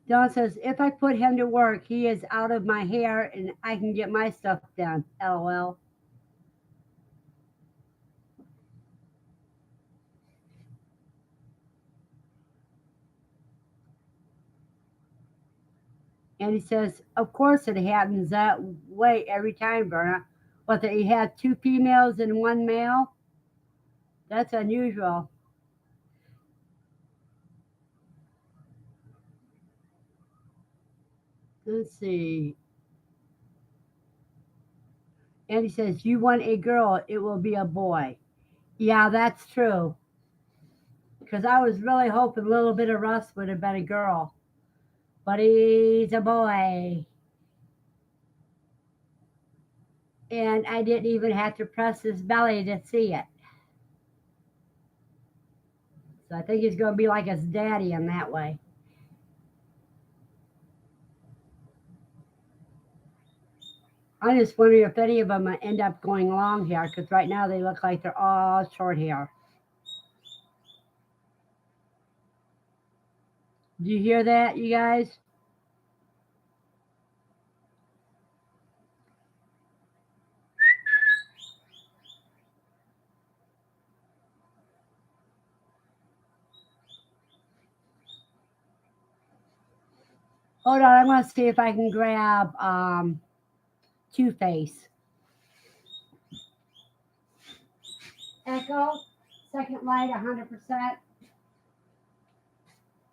Dawn says, if I put him to work, he is out of my hair and I can get my stuff done. LOL. And he says, of course it happens that way every time, Verna. but that he had 2 females and 1 male. That's unusual. Let's see. And he says, "You want a girl, it will be a boy." Yeah, that's true. Because I was really hoping a little bit of Russ would have been a girl. But he's a boy. And I didn't even have to press his belly to see it. So I think he's going to be like his daddy in that way. I'm just wondering if any of them end up going long hair, because right now they look like they're all short hair. Do you hear that, you guys? Hold on, I'm going to see if I can grab Two-Face. Echo, second light, 100%.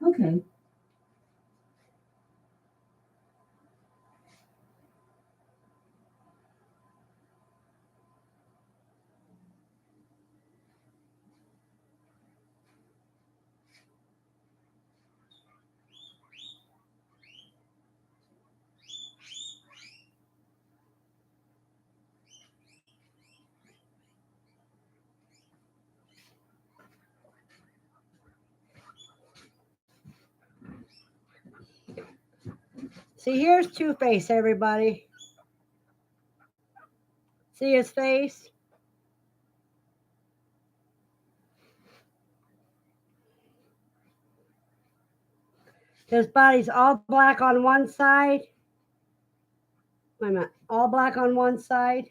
Okay. See, here's Two-Face, everybody. See his face? His body's all black on one side. Wait a minute. All black on one side.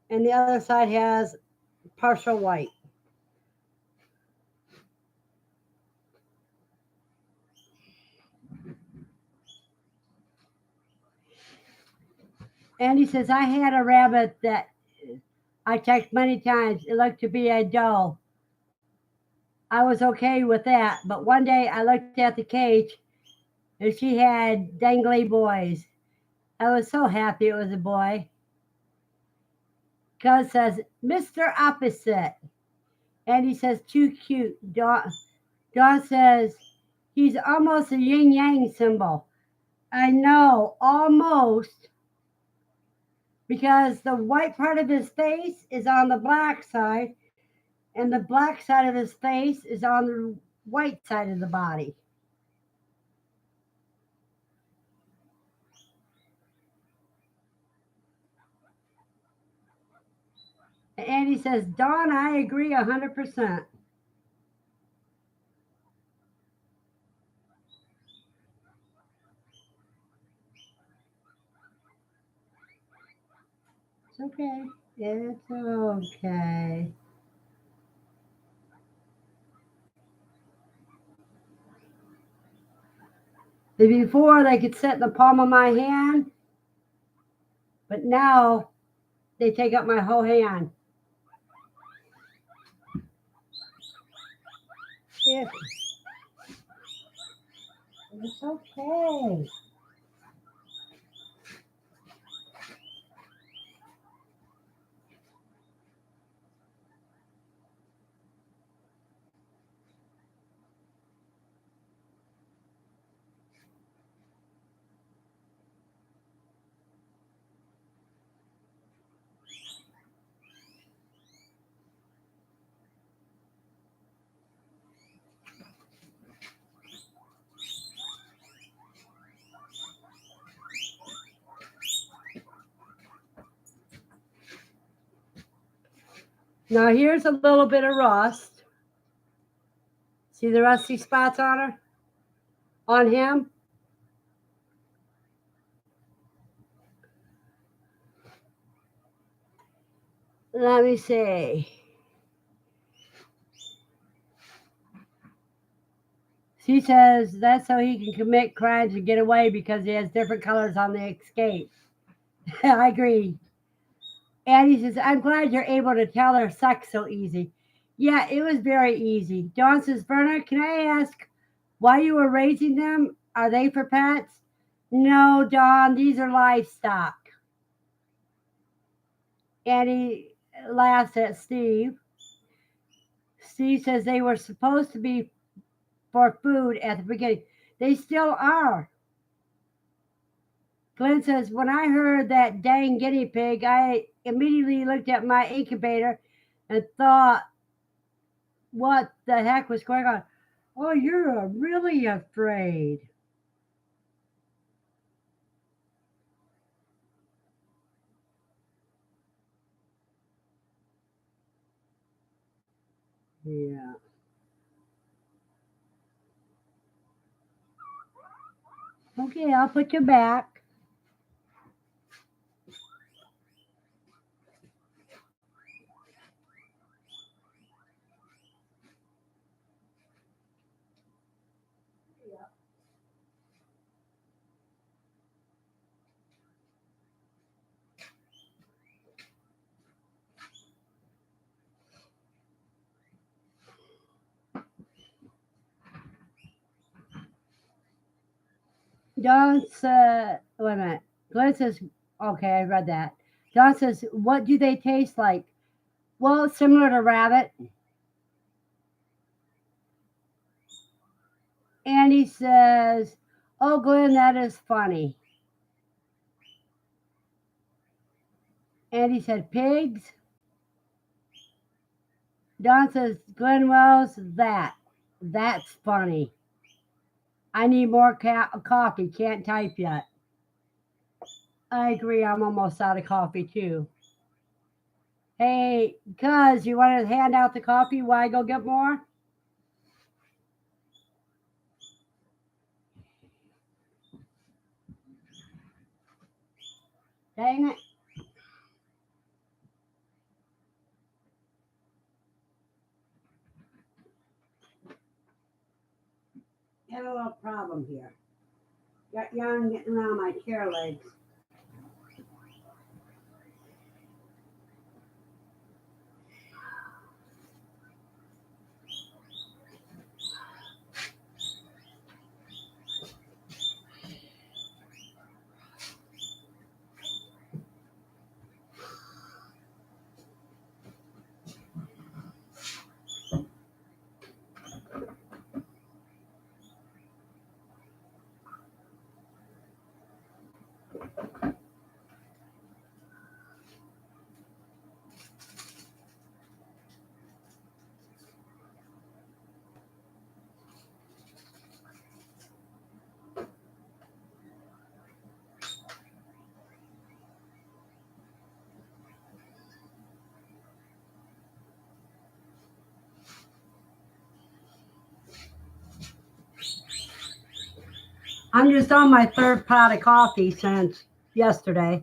And the other side has partial white. And he says, I had a rabbit that I checked many times. It looked to be a doe. I was okay with that. But one day I looked at the cage and she had dangly boys. I was so happy it was a boy. Cuz says, Mr. Opposite. And he says, too cute. Dawn says, he's almost a yin yang symbol. I know, almost. Because the white part of his face is on the black side, and the black side of his face is on the white side of the body. And he says, Dawn, I agree 100%. It's okay. It's okay. Before they could sit in the palm of my hand, but now they take up my whole hand. It's okay. Now here's a little bit of rust. See the rusty spots on her? On him? Let me see. She says that's so he can commit crimes and get away because he has different colors on the escape. I agree. And he says, I'm glad you're able to tell their sex so easy. Yeah, it was very easy. Dawn says, Verna, can I ask why you were raising them? Are they for pets? No, Dawn, these are livestock. And he laughs at Steve. Steve says they were supposed to be for food at the beginning. They still are. Glenn says, when I heard that dang guinea pig, I immediately looked at my incubator and thought, what the heck was going on? Oh, you're really afraid. Yeah. Okay, I'll put you back. Don says, wait a minute. Glenn says, okay, I read that. Don says, what do they taste like? Well, similar to rabbit. And he says, oh, Glenn, that is funny. And he said, pigs? Don says, Glenn Wells, that's funny. I need more coffee. Can't type yet. I agree. I'm almost out of coffee too. Hey, cuz, you want to hand out the coffee while I go get more? Dang it. Have a little problem here. Got yarn getting around my chair legs. I'm just on my third pot of coffee since yesterday.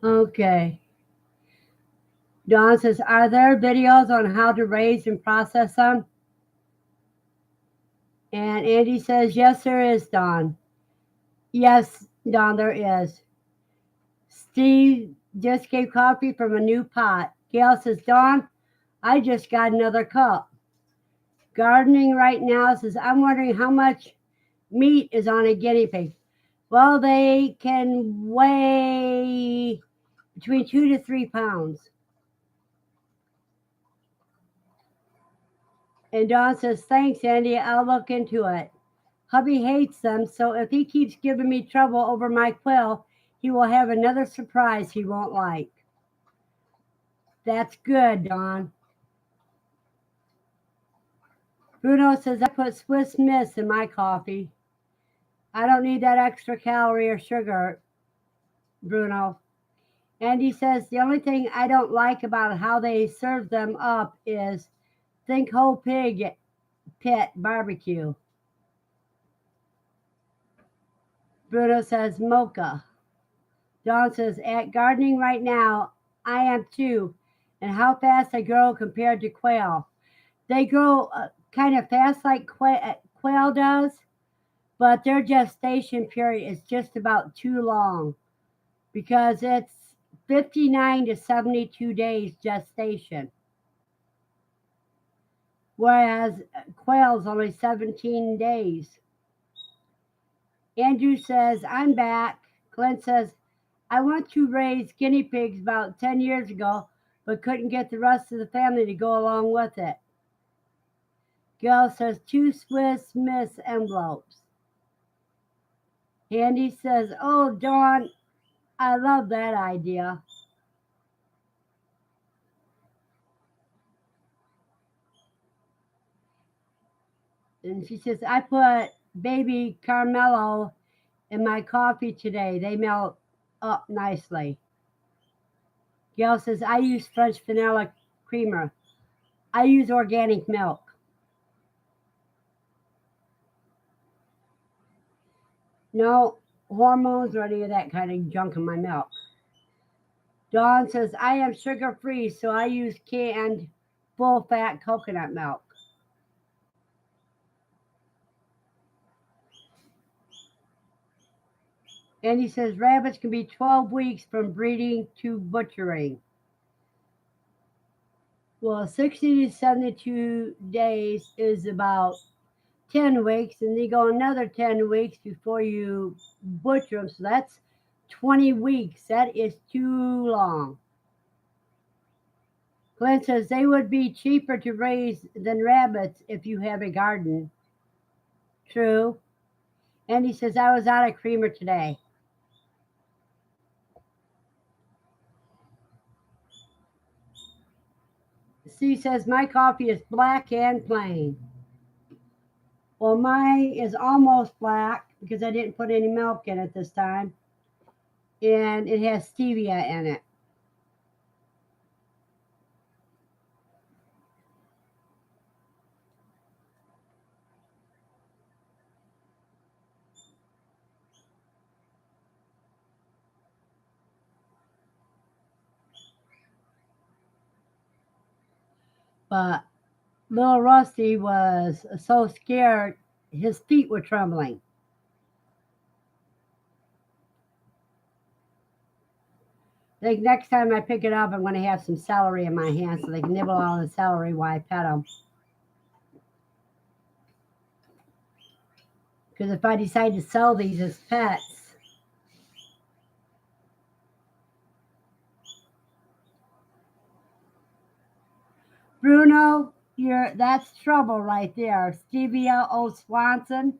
Okay. Dawn says, are there videos on how to raise and process them? And Andy says, yes, there is, Dawn. Yes, Dawn, there is. Steve just gave coffee from a new pot. Gail says, Dawn, I just got another cup. Gardening right now says, I'm wondering how much meat is on a guinea pig. Well, they can weigh between 2 to 3 pounds. And Dawn says, thanks, Andy. I'll look into it. Hubby hates them, so if he keeps giving me trouble over my quill, he will have another surprise he won't like. That's good, Dawn. Bruno says, I put Swiss Miss in my coffee. I don't need that extra calorie or sugar, Bruno. And he says, the only thing I don't like about how they serve them up is think whole pig pit barbecue. Bruno says, mocha. Dawn says, at gardening right now, I am too. And how fast they grow compared to quail. They grow kind of fast like quail does, but their gestation period is just about too long because it's 59 to 72 days gestation, whereas quail's only 17 days. Andrew says, I'm back. Clint says, I want to raise guinea pigs about 10 years ago, but couldn't get the rest of the family to go along with it. Gail says, 2 Swiss Miss envelopes. Andy says, oh, Dawn, I love that idea. And she says, I put baby Carmelo in my coffee today. They melt up nicely. Gail says, I use French vanilla creamer. I use organic milk. No hormones or any of that kind of junk in my milk. Dawn says, I am sugar free, so I use canned full fat coconut milk. And he says, rabbits can be 12 weeks from breeding to butchering. Well, 60 to 72 days is about 10 weeks, and they go another 10 weeks before you butcher them. So that's 20 weeks. That is too long. Glenn says they would be cheaper to raise than rabbits if you have a garden. True. And he says, I was out of creamer today. C says, my coffee is black and plain. Well, mine is almost black because I didn't put any milk in it this time. And it has stevia in it. But little Rusty was so scared, his feet were trembling. I think next time I pick it up, I'm going to have some celery in my hand so they can nibble on the celery while I pet them. Because if I decide to sell these as pets, Bruno, that's trouble right there. Stevia O. Swanson.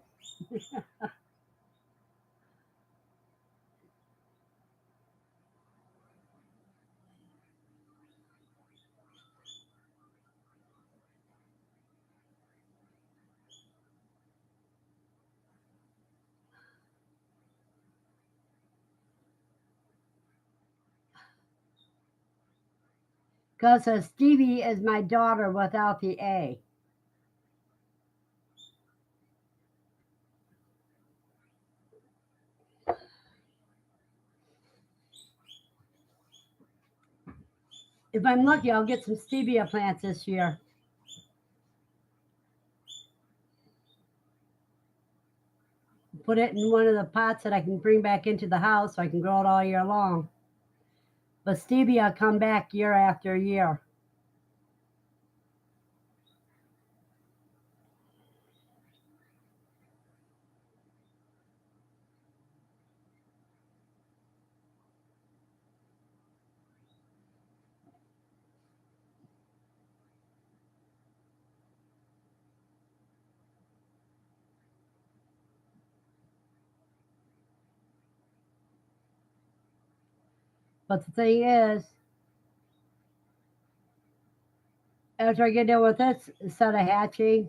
Because Stevie is my daughter without the A. If I'm lucky, I'll get some stevia plants this year. Put it in one of the pots that I can bring back into the house so I can grow it all year long. But stevia come back year after year. But the thing is, after I get done with this set of hatching,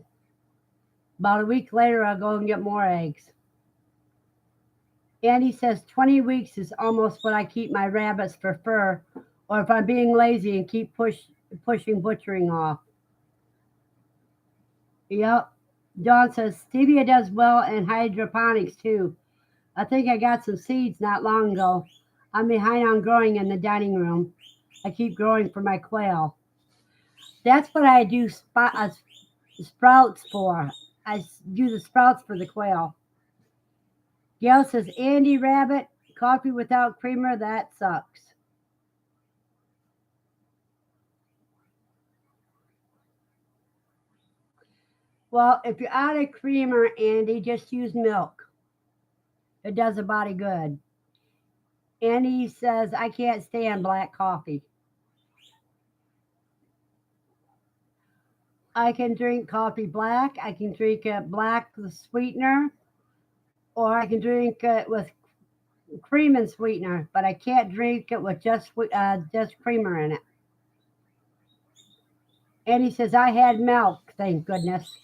about a week later, I'll go and get more eggs. Andy says 20 weeks is almost what I keep my rabbits for fur, or if I'm being lazy and keep pushing butchering off. Yep. Dawn says stevia does well in hydroponics too. I think I got some seeds not long ago. I'm behind on growing in the dining room. I keep growing for my quail. That's what I do sprouts for. I do the sprouts for the quail. Gail says, Andy Rabbit, coffee without creamer, that sucks. Well, if you're out of creamer, Andy, just use milk. It does a body good. Andy says, I can't stand black coffee. I can drink coffee black. I can drink it black with sweetener, or I can drink it with cream and sweetener, but I can't drink it with just creamer in it. And he says, I had milk, thank goodness.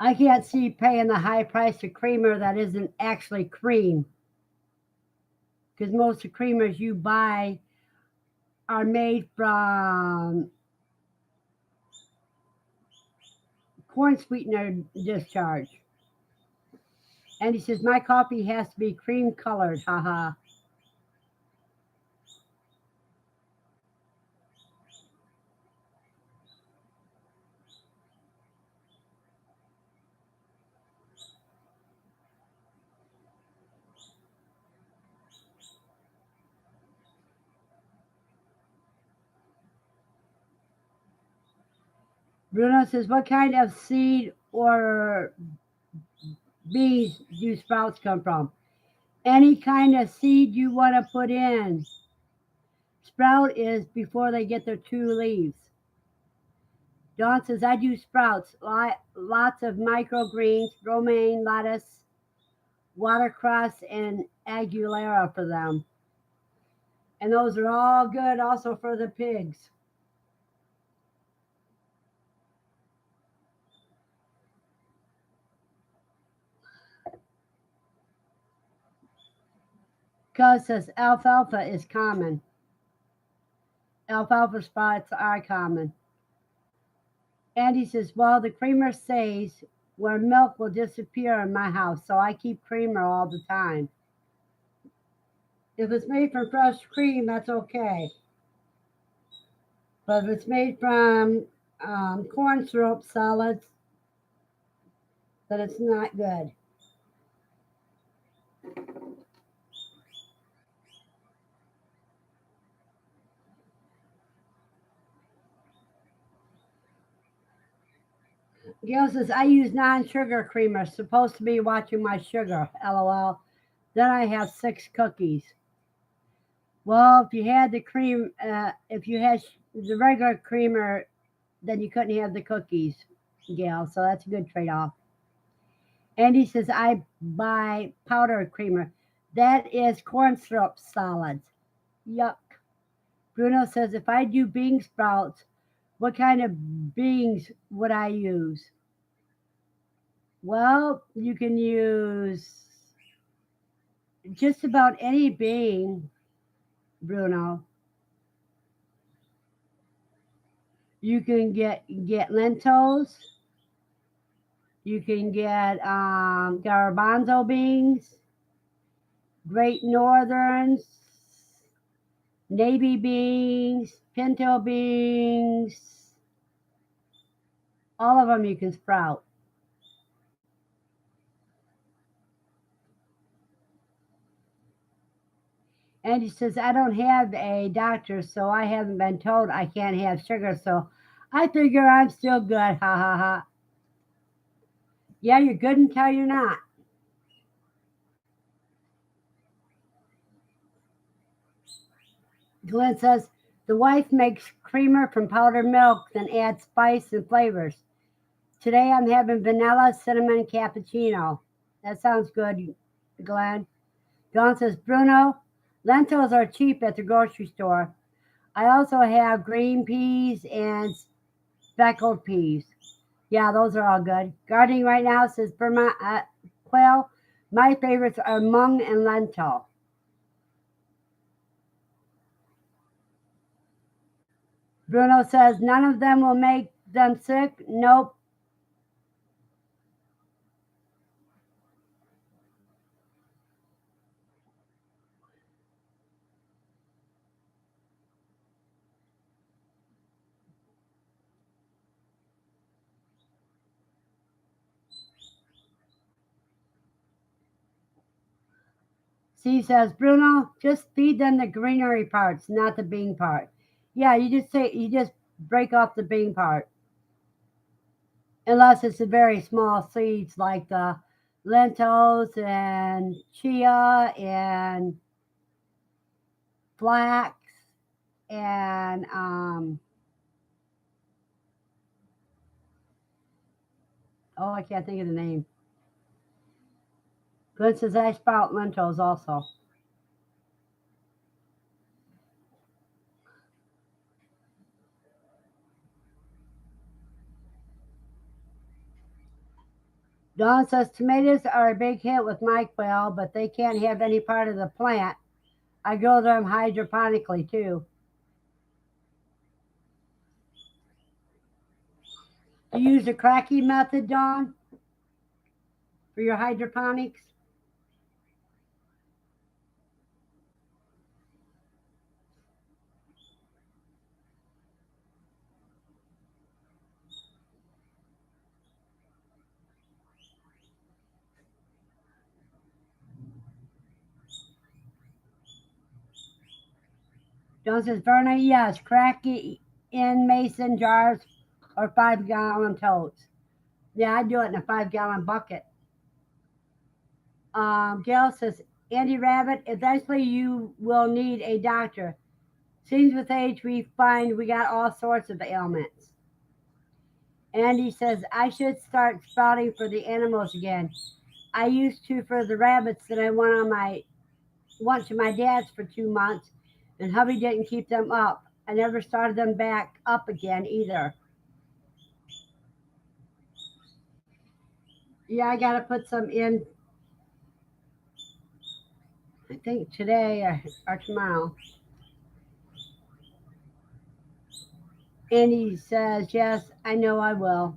I can't see paying the high price of creamer that isn't actually cream. Because most of the creamers you buy are made from corn sweetener discharge. And he says, my coffee has to be cream colored, haha. Bruno says, what kind of seed or beans do sprouts come from? Any kind of seed you want to put in. Sprout is before they get their two leaves. Dawn says, I do sprouts. Lots of microgreens, romaine, lettuce, watercress, and aguilera for them. And those are all good also for the pigs. Cuz says alfalfa is common. Alfalfa sprouts are common. Andy says, well, the creamer says where milk will disappear in my house, so I keep creamer all the time. If it's made from fresh cream, that's okay. But if it's made from corn syrup solids, then it's not good. Gail says, I use non-sugar creamer. Supposed to be watching my sugar, LOL. Then I have 6 cookies. Well, if you had the cream, if you had the regular creamer, then you couldn't have the cookies, Gail. So that's a good trade-off. Andy says, I buy powdered creamer. That is corn syrup solids. Yuck. Bruno says, if I do bean sprouts, what kind of beans would I use? Well, you can use just about any bean, Bruno. You can get lentils. You can get garbanzo beans, Great Northerns, navy beans, pinto beans. All of them you can sprout. And he says, I don't have a doctor, so I haven't been told I can't have sugar, so I figure I'm still good. Ha ha ha. Yeah, you're good until you're not. Glenn says, the wife makes creamer from powdered milk, then adds spice and flavors. Today I'm having vanilla cinnamon cappuccino. That sounds good, Glenn. Dawn says, Bruno, lentils are cheap at the grocery store. I also have green peas and speckled peas. Yeah, those are all good. Gardening right now says Verna, Quail. My favorites are mung and lentil. Bruno says none of them will make them sick. Nope. C says, Bruno, just feed them the greenery parts, not the bean part. Yeah, you just break off the bean part. Unless it's the very small seeds like the lentils and chia and flax and oh, I can't think of the name. Glenn says I sprout lentils also. Dawn says tomatoes are a big hit with my quail, but they can't have any part of the plant. I grow them hydroponically too. Do you use the cracky method, Dawn, for your hydroponics? Dawn says, Verna, yes, cracky in mason jars or 5 gallon totes. Yeah, I do it in a 5 gallon bucket. Gail says, Andy Rabbit, eventually you will need a doctor. Seems with age we find we got all sorts of ailments. Andy says, I should start sprouting for the animals again. I used to for the rabbits that I went to my dad's for 2 months, and hubby didn't keep them up. I never started them back up again either. Yeah, I gotta put some in, I think today or tomorrow. And he says, yes, I know I will.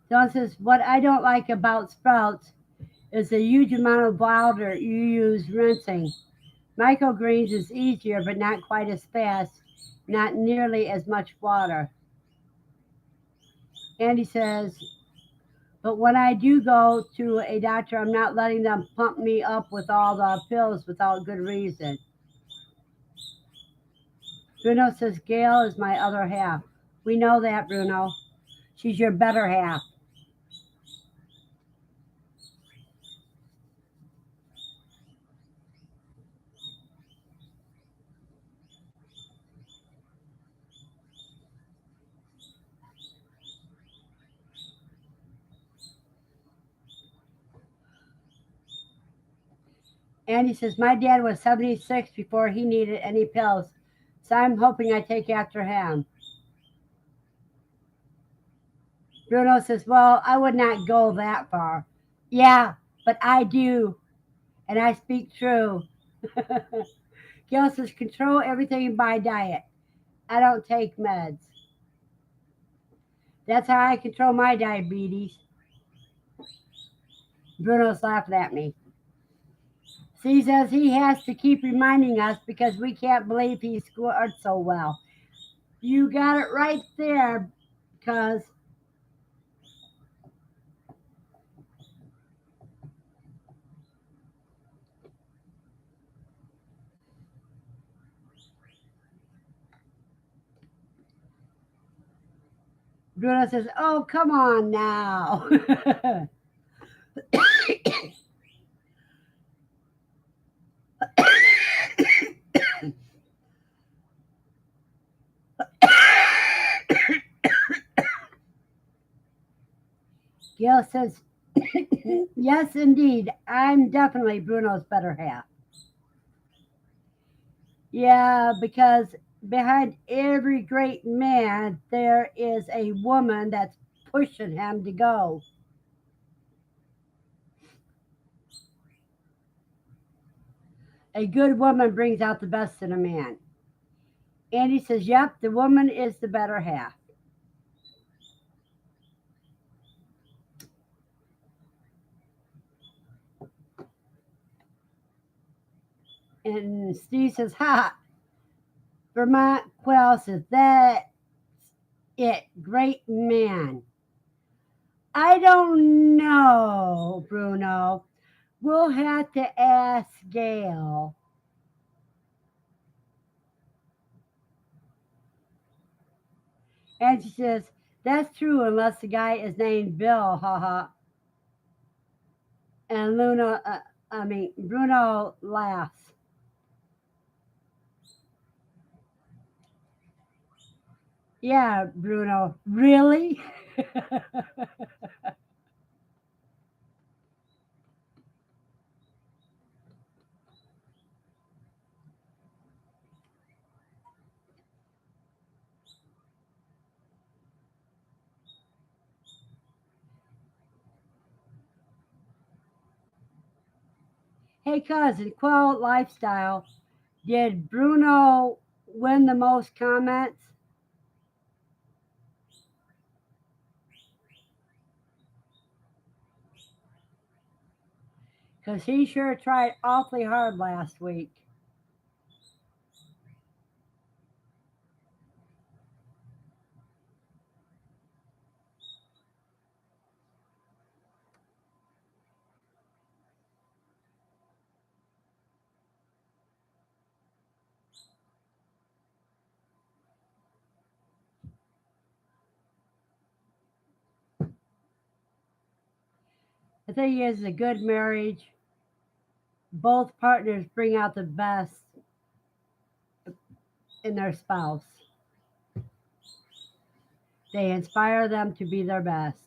Don says, what I don't like about sprouts is the huge amount of water you use rinsing. Microgreens is easier, but not quite as fast, not nearly as much water. Andy says, but when I do go to a doctor, I'm not letting them pump me up with all the pills without good reason. Bruno says, Gail is my other half. We know that, Bruno. She's your better half. Andy says, my dad was 76 before he needed any pills, so I'm hoping I take after him. Bruno says, well, I would not go that far. Yeah, but I do, and I speak true. Gil says, control everything by diet. I don't take meds. That's how I control my diabetes. Bruno's laughing at me. He says he has to keep reminding us because we can't believe he scored so well. You got it right there, because Bruno says, oh, come on now. Gail says, yes, indeed. I'm definitely Bruno's better half. Yeah, because behind every great man, there is a woman that's pushing him to go. A good woman brings out the best in a man. Andy says, yep, the woman is the better half. And Steve says, ha. Vermont Quail says, that's it. Great man. I don't know, Bruno. We'll have to ask Gail. And she says, that's true unless the guy is named Bill, haha. And Bruno laughs. Yeah, Bruno, really? Hey, cousin, Quell Lifestyle, did Bruno win the most comments? Because he sure tried awfully hard last week. The thing is, a good marriage, both partners bring out the best in their spouse. They inspire them to be their best.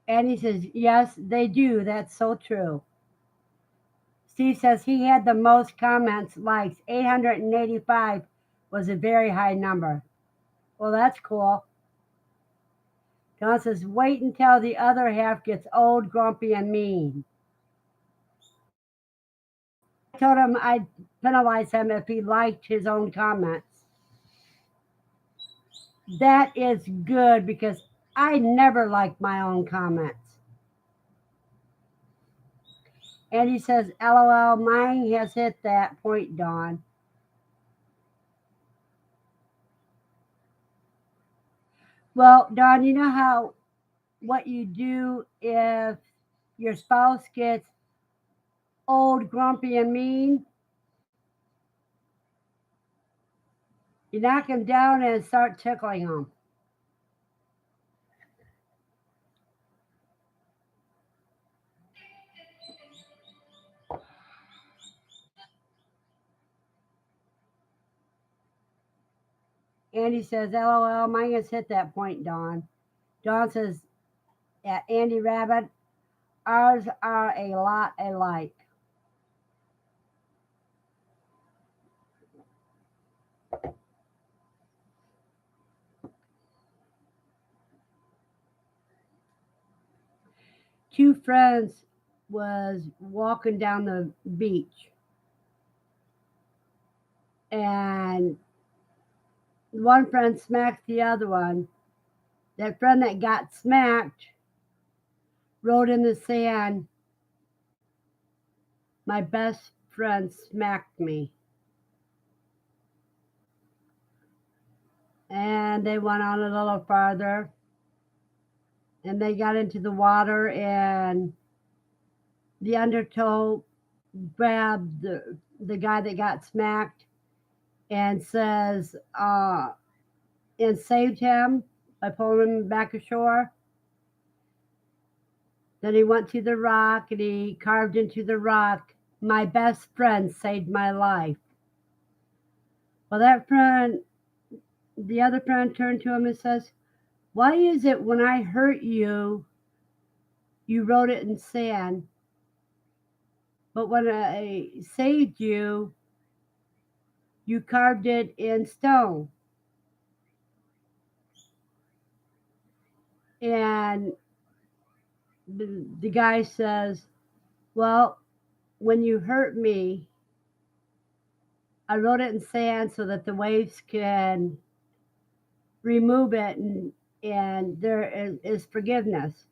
And he says, yes, they do. That's so true. Steve says he had the most comments, likes 885 was a very high number. Well, that's cool. Don says, wait until the other half gets old, grumpy, and mean. I told him I'd penalize him if he liked his own comments. That is good because I never like my own comments. And he says, LOL, mine has hit that point, Dawn. Well, Dawn, you know how what you do if your spouse gets old, grumpy, and mean? You knock him down and start tickling him. Andy says, LOL, mine has hit that point, Dawn. Dawn says, at Andy Rabbit, ours are a lot alike. Two friends was walking down the beach, and one friend smacked the other one. That friend that got smacked wrote in the sand, my best friend smacked me. And they went on a little farther, and they got into the water, and the undertow grabbed the guy that got smacked and says, and saved him by pulling him back ashore. Then he went to the rock and he carved into the rock, my best friend saved my life. Well, that friend, the other friend turned to him and says, Why is it when I hurt you, you wrote it in sand, but when I saved you, you carved it in stone? And the guy says, well, when you hurt me, I wrote it in sand so that the waves can remove it, and there is forgiveness.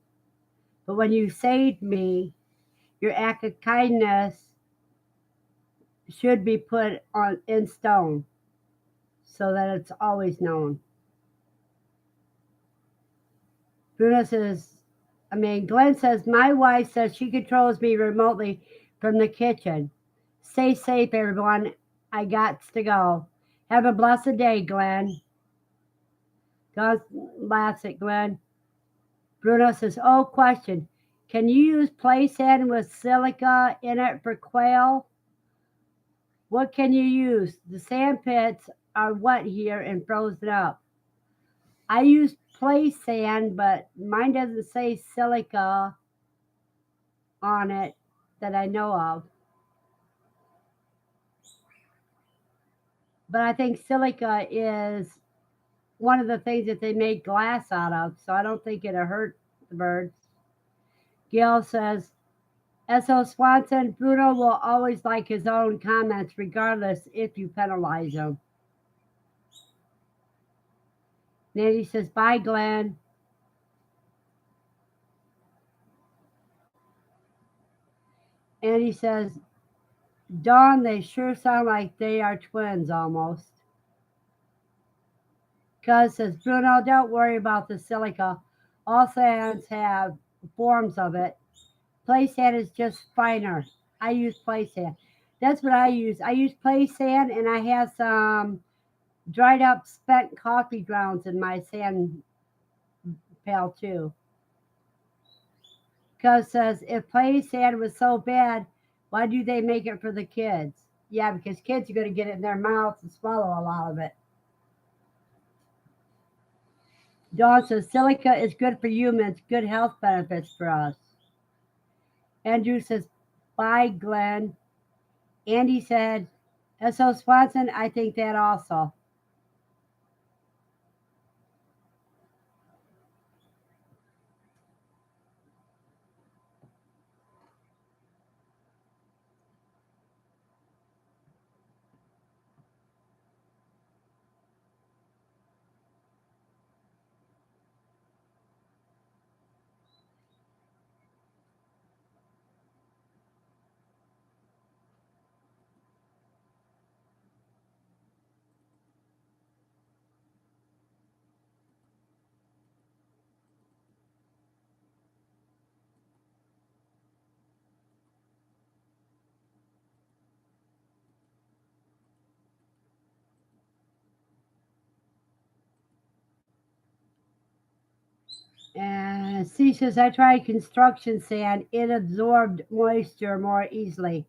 But when you saved me, your act of kindness should be put on in stone so that it's always known. Verna says, Glenn says, my wife says she controls me remotely from the kitchen. Stay safe, everyone. I got to go. Have a blessed day, Glenn. God laughs at Glenn. Bruno says, oh, question. Can you use play sand with silica in it for quail? What can you use? The sand pits are wet here and frozen up. I use play sand, but mine doesn't say silica on it that I know of. But I think silica is one of the things that they make glass out of, so I don't think it'll hurt the birds. Gail says, S.O. Swanson, Bruno will always like his own comments regardless if you penalize him. Nancy says, bye, Glenn. And he says, Dawn, they sure sound like they are twins almost. Cuz says, Bruno, don't worry about the silica. All sands have forms of it. Play sand is just finer. I use play sand. That's what I use. I use play sand, and I have some dried up spent coffee grounds in my sand pail too. Cuz says, if play sand was so bad, why do they make it for the kids? Yeah, because kids are going to get it in their mouths and swallow a lot of it. Dawn says, silica is good for humans, good health benefits for us. Andrew says, bye, Glenn. Andy said, S.O. Swanson, I think that also. And C says, I tried construction sand. It absorbed moisture more easily.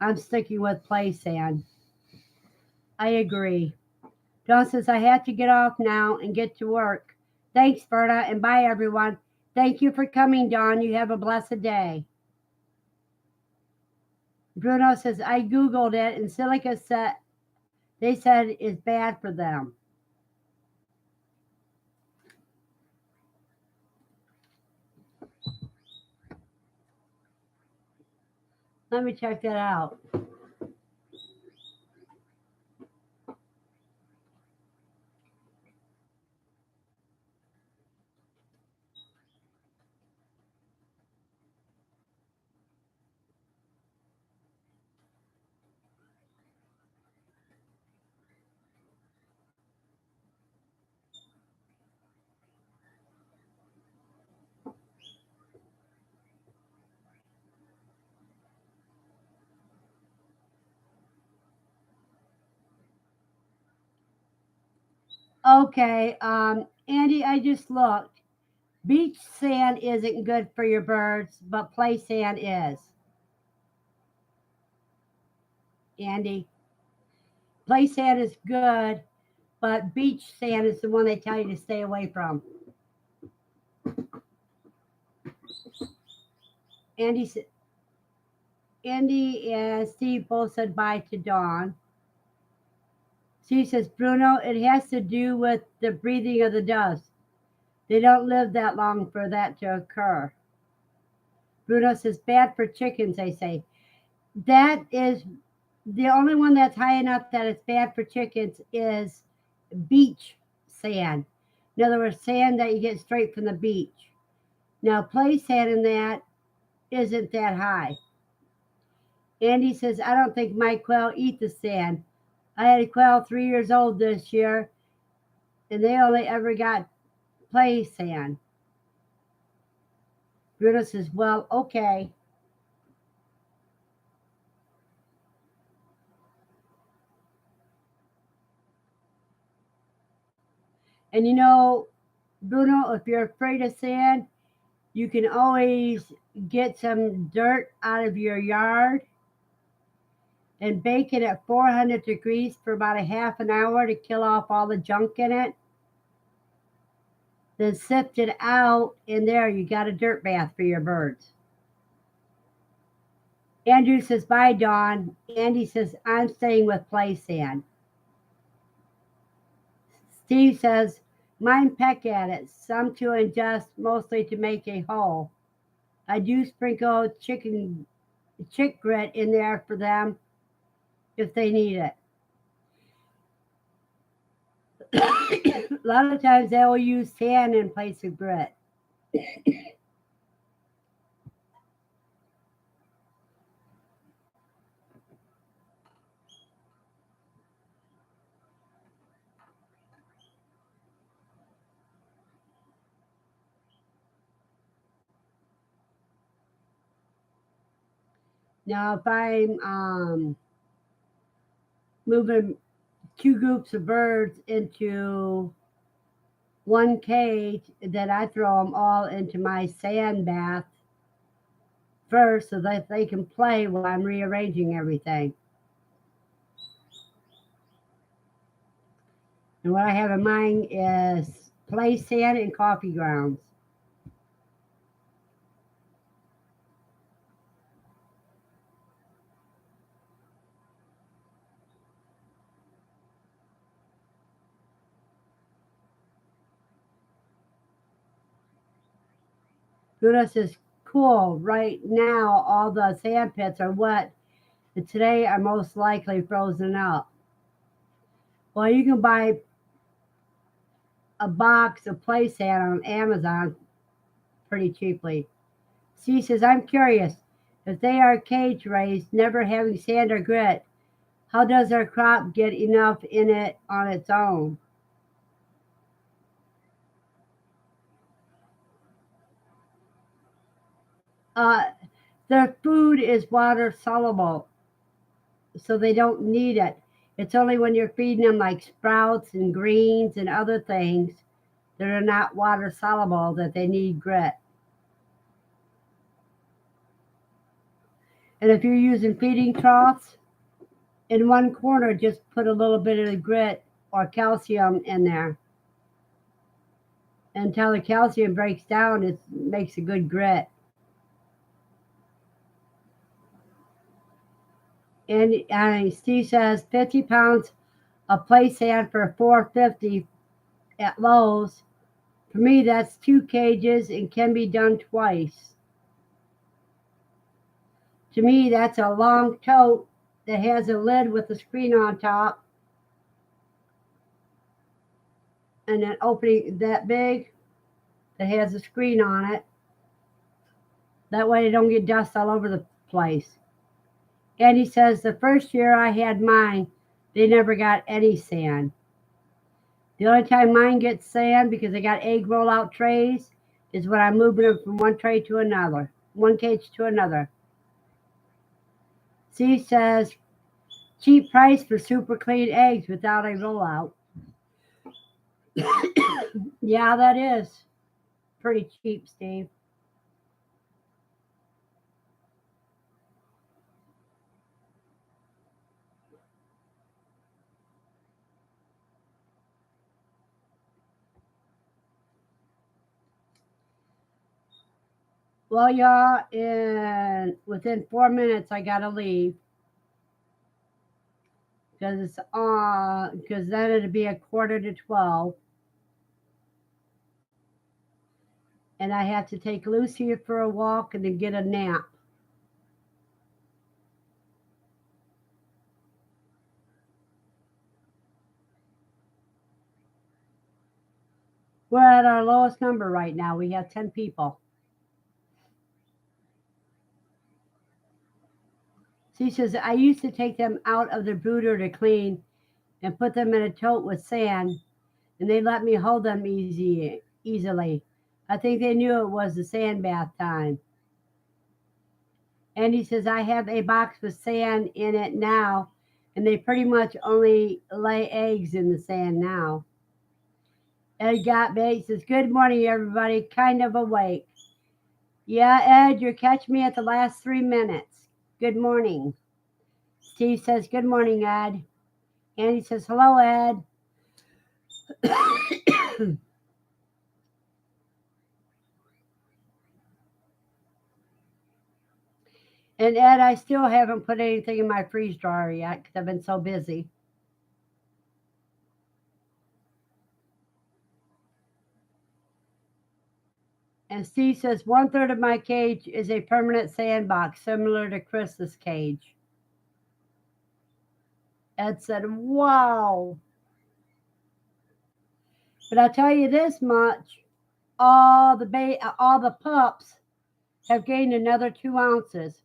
I'm sticking with play sand. I agree. John says, I have to get off now and get to work. Thanks, Verna, and bye, everyone. Thank you for coming, Dawn. You have a blessed day. Bruno says, I Googled it, and silica said, they said is bad for them. Let me check that out. Okay, Andy, I just looked. Beach sand isn't good for your birds, but play sand is. Andy, play sand is good, but beach sand is the one they tell you to stay away from. Andy, Andy and Steve both said bye to Dawn. Steve says, Bruno, it has to do with the breathing of the dust. They don't live that long for that to occur. Bruno says, bad for chickens, they say. That is the only one that's high enough that it's bad for chickens is beach sand. In other words, sand that you get straight from the beach. Now, play sand in that isn't that high. Andy says, I don't think my quail eat the sand. I had a quail 3 years old this year, and they only ever got play sand. Bruno says, well, okay. And you know, Bruno, if you're afraid of sand, you can always get some dirt out of your yard and bake it at 400 degrees for about a half an hour to kill off all the junk in it. Then sift it out, and there you got a dirt bath for your birds. Andrew says, bye, Dawn. Andy says, I'm staying with play sand. Steve says, mine peck at it, some to ingest, mostly to make a hole. I do sprinkle chick grit in there for them if they need it. A lot of times they will use sand in place of grit. Now, if I'm moving two groups of birds into one cage, then I throw them all into my sand bath first so that they can play while I'm rearranging everything. And what I have in mind is play sand and coffee grounds. Buddha says, cool, right now all the sand pits are wet, and today are most likely frozen up. Well, you can buy a box of play sand on Amazon pretty cheaply. She says, I'm curious, if they are cage raised, never having sand or grit, how does our crop get enough in it on its own? Uh, their food is water soluble, so they don't need it. It's only when you're feeding them like sprouts and greens and other things that are not water soluble that they need grit. And if you're using feeding troughs, in one corner, just put a little bit of grit or calcium in there. Until the calcium breaks down, it makes a good grit. And Steve says 50 pounds of play sand for $4.50 at Lowe's. For me, that's 2 cages and can be done twice. To me, that's a long tote that has a lid with a screen on top and an opening that big that has a screen on it. That way, it don't get dust all over the place. And he says the first year I had mine, they never got any sand. The only time mine gets sand because they got egg rollout trays is when I'm moving them from one tray to another, one cage to another. C says cheap price for super clean eggs without a rollout. Yeah, that is pretty cheap, Steve. Well, y'all, within 4 minutes, I gotta leave because it's on. Because then it'll be a quarter to 12, and I have to take Lucy for a walk and then get a nap. We're at our lowest number right now. We have 10 people. She says, I used to take them out of the brooder to clean and put them in a tote with sand, and they let me hold them easily. I think they knew it was the sand bath time. And he says, I have a box with sand in it now, and they pretty much only lay eggs in the sand now. Ed got me. He says, good morning, everybody. Kind of awake. Yeah, Ed, you're catching me at the last 3 minutes. Good morning. Steve says, good morning, Ed. Andy says, hello, Ed. And Ed, I still haven't put anything in my freeze dryer yet because I've been so busy. And Steve says, 1/3 of my cage is a permanent sandbox, similar to Chris's cage. Ed said, wow. But I'll tell you this much, all the pups have gained another 2 ounces.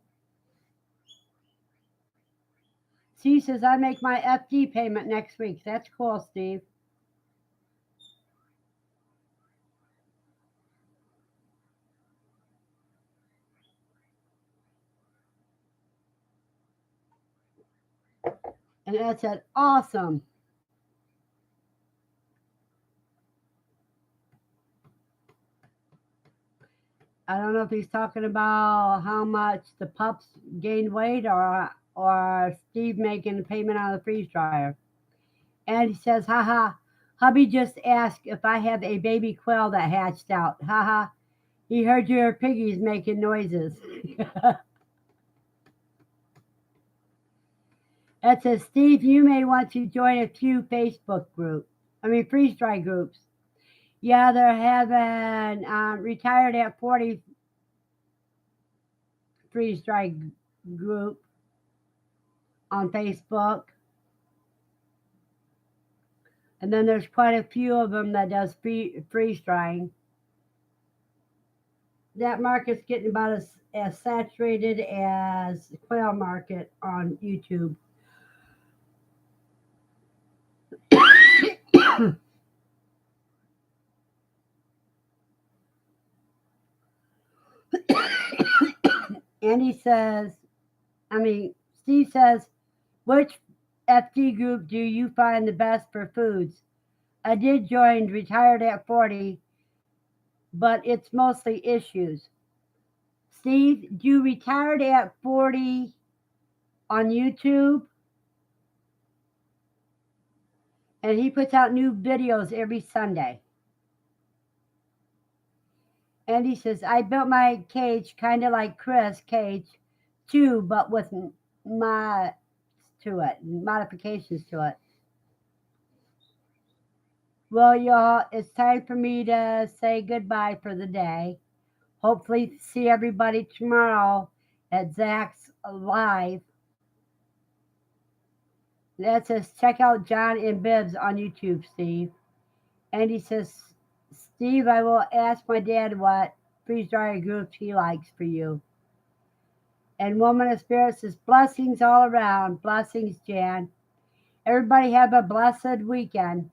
Steve says, I make my FD payment next week. That's cool, Steve. And Ed said, awesome. I don't know if he's talking about how much the pups gained weight or Steve making the payment on the freeze dryer. And he says, haha, hubby just asked if I have a baby quail that hatched out. Haha, he heard your piggies making noises. That says, Steve, you may want to join a few Facebook freeze dry groups. Yeah, they're having retired at 40 freeze dry group on Facebook. And then there's quite a few of them that does freeze drying. That market's getting about as saturated as the quail market on YouTube. Steve says, which FD group do you find the best for foods? I did join retired at 40, but it's mostly issues. Steve, you retired at 40 on YouTube? And he puts out new videos every Sunday. And he says, I built my cage kind of like Chris' cage too, but with modifications to it. Well, y'all, it's time for me to say goodbye for the day. Hopefully see everybody tomorrow at Zach's Live. That says, check out John and Bibbs on YouTube, Steve. And he says, Steve, I will ask my dad what freeze dryer group he likes for you. And Woman of Spirit says, blessings all around. Blessings, Jan. Everybody have a blessed weekend.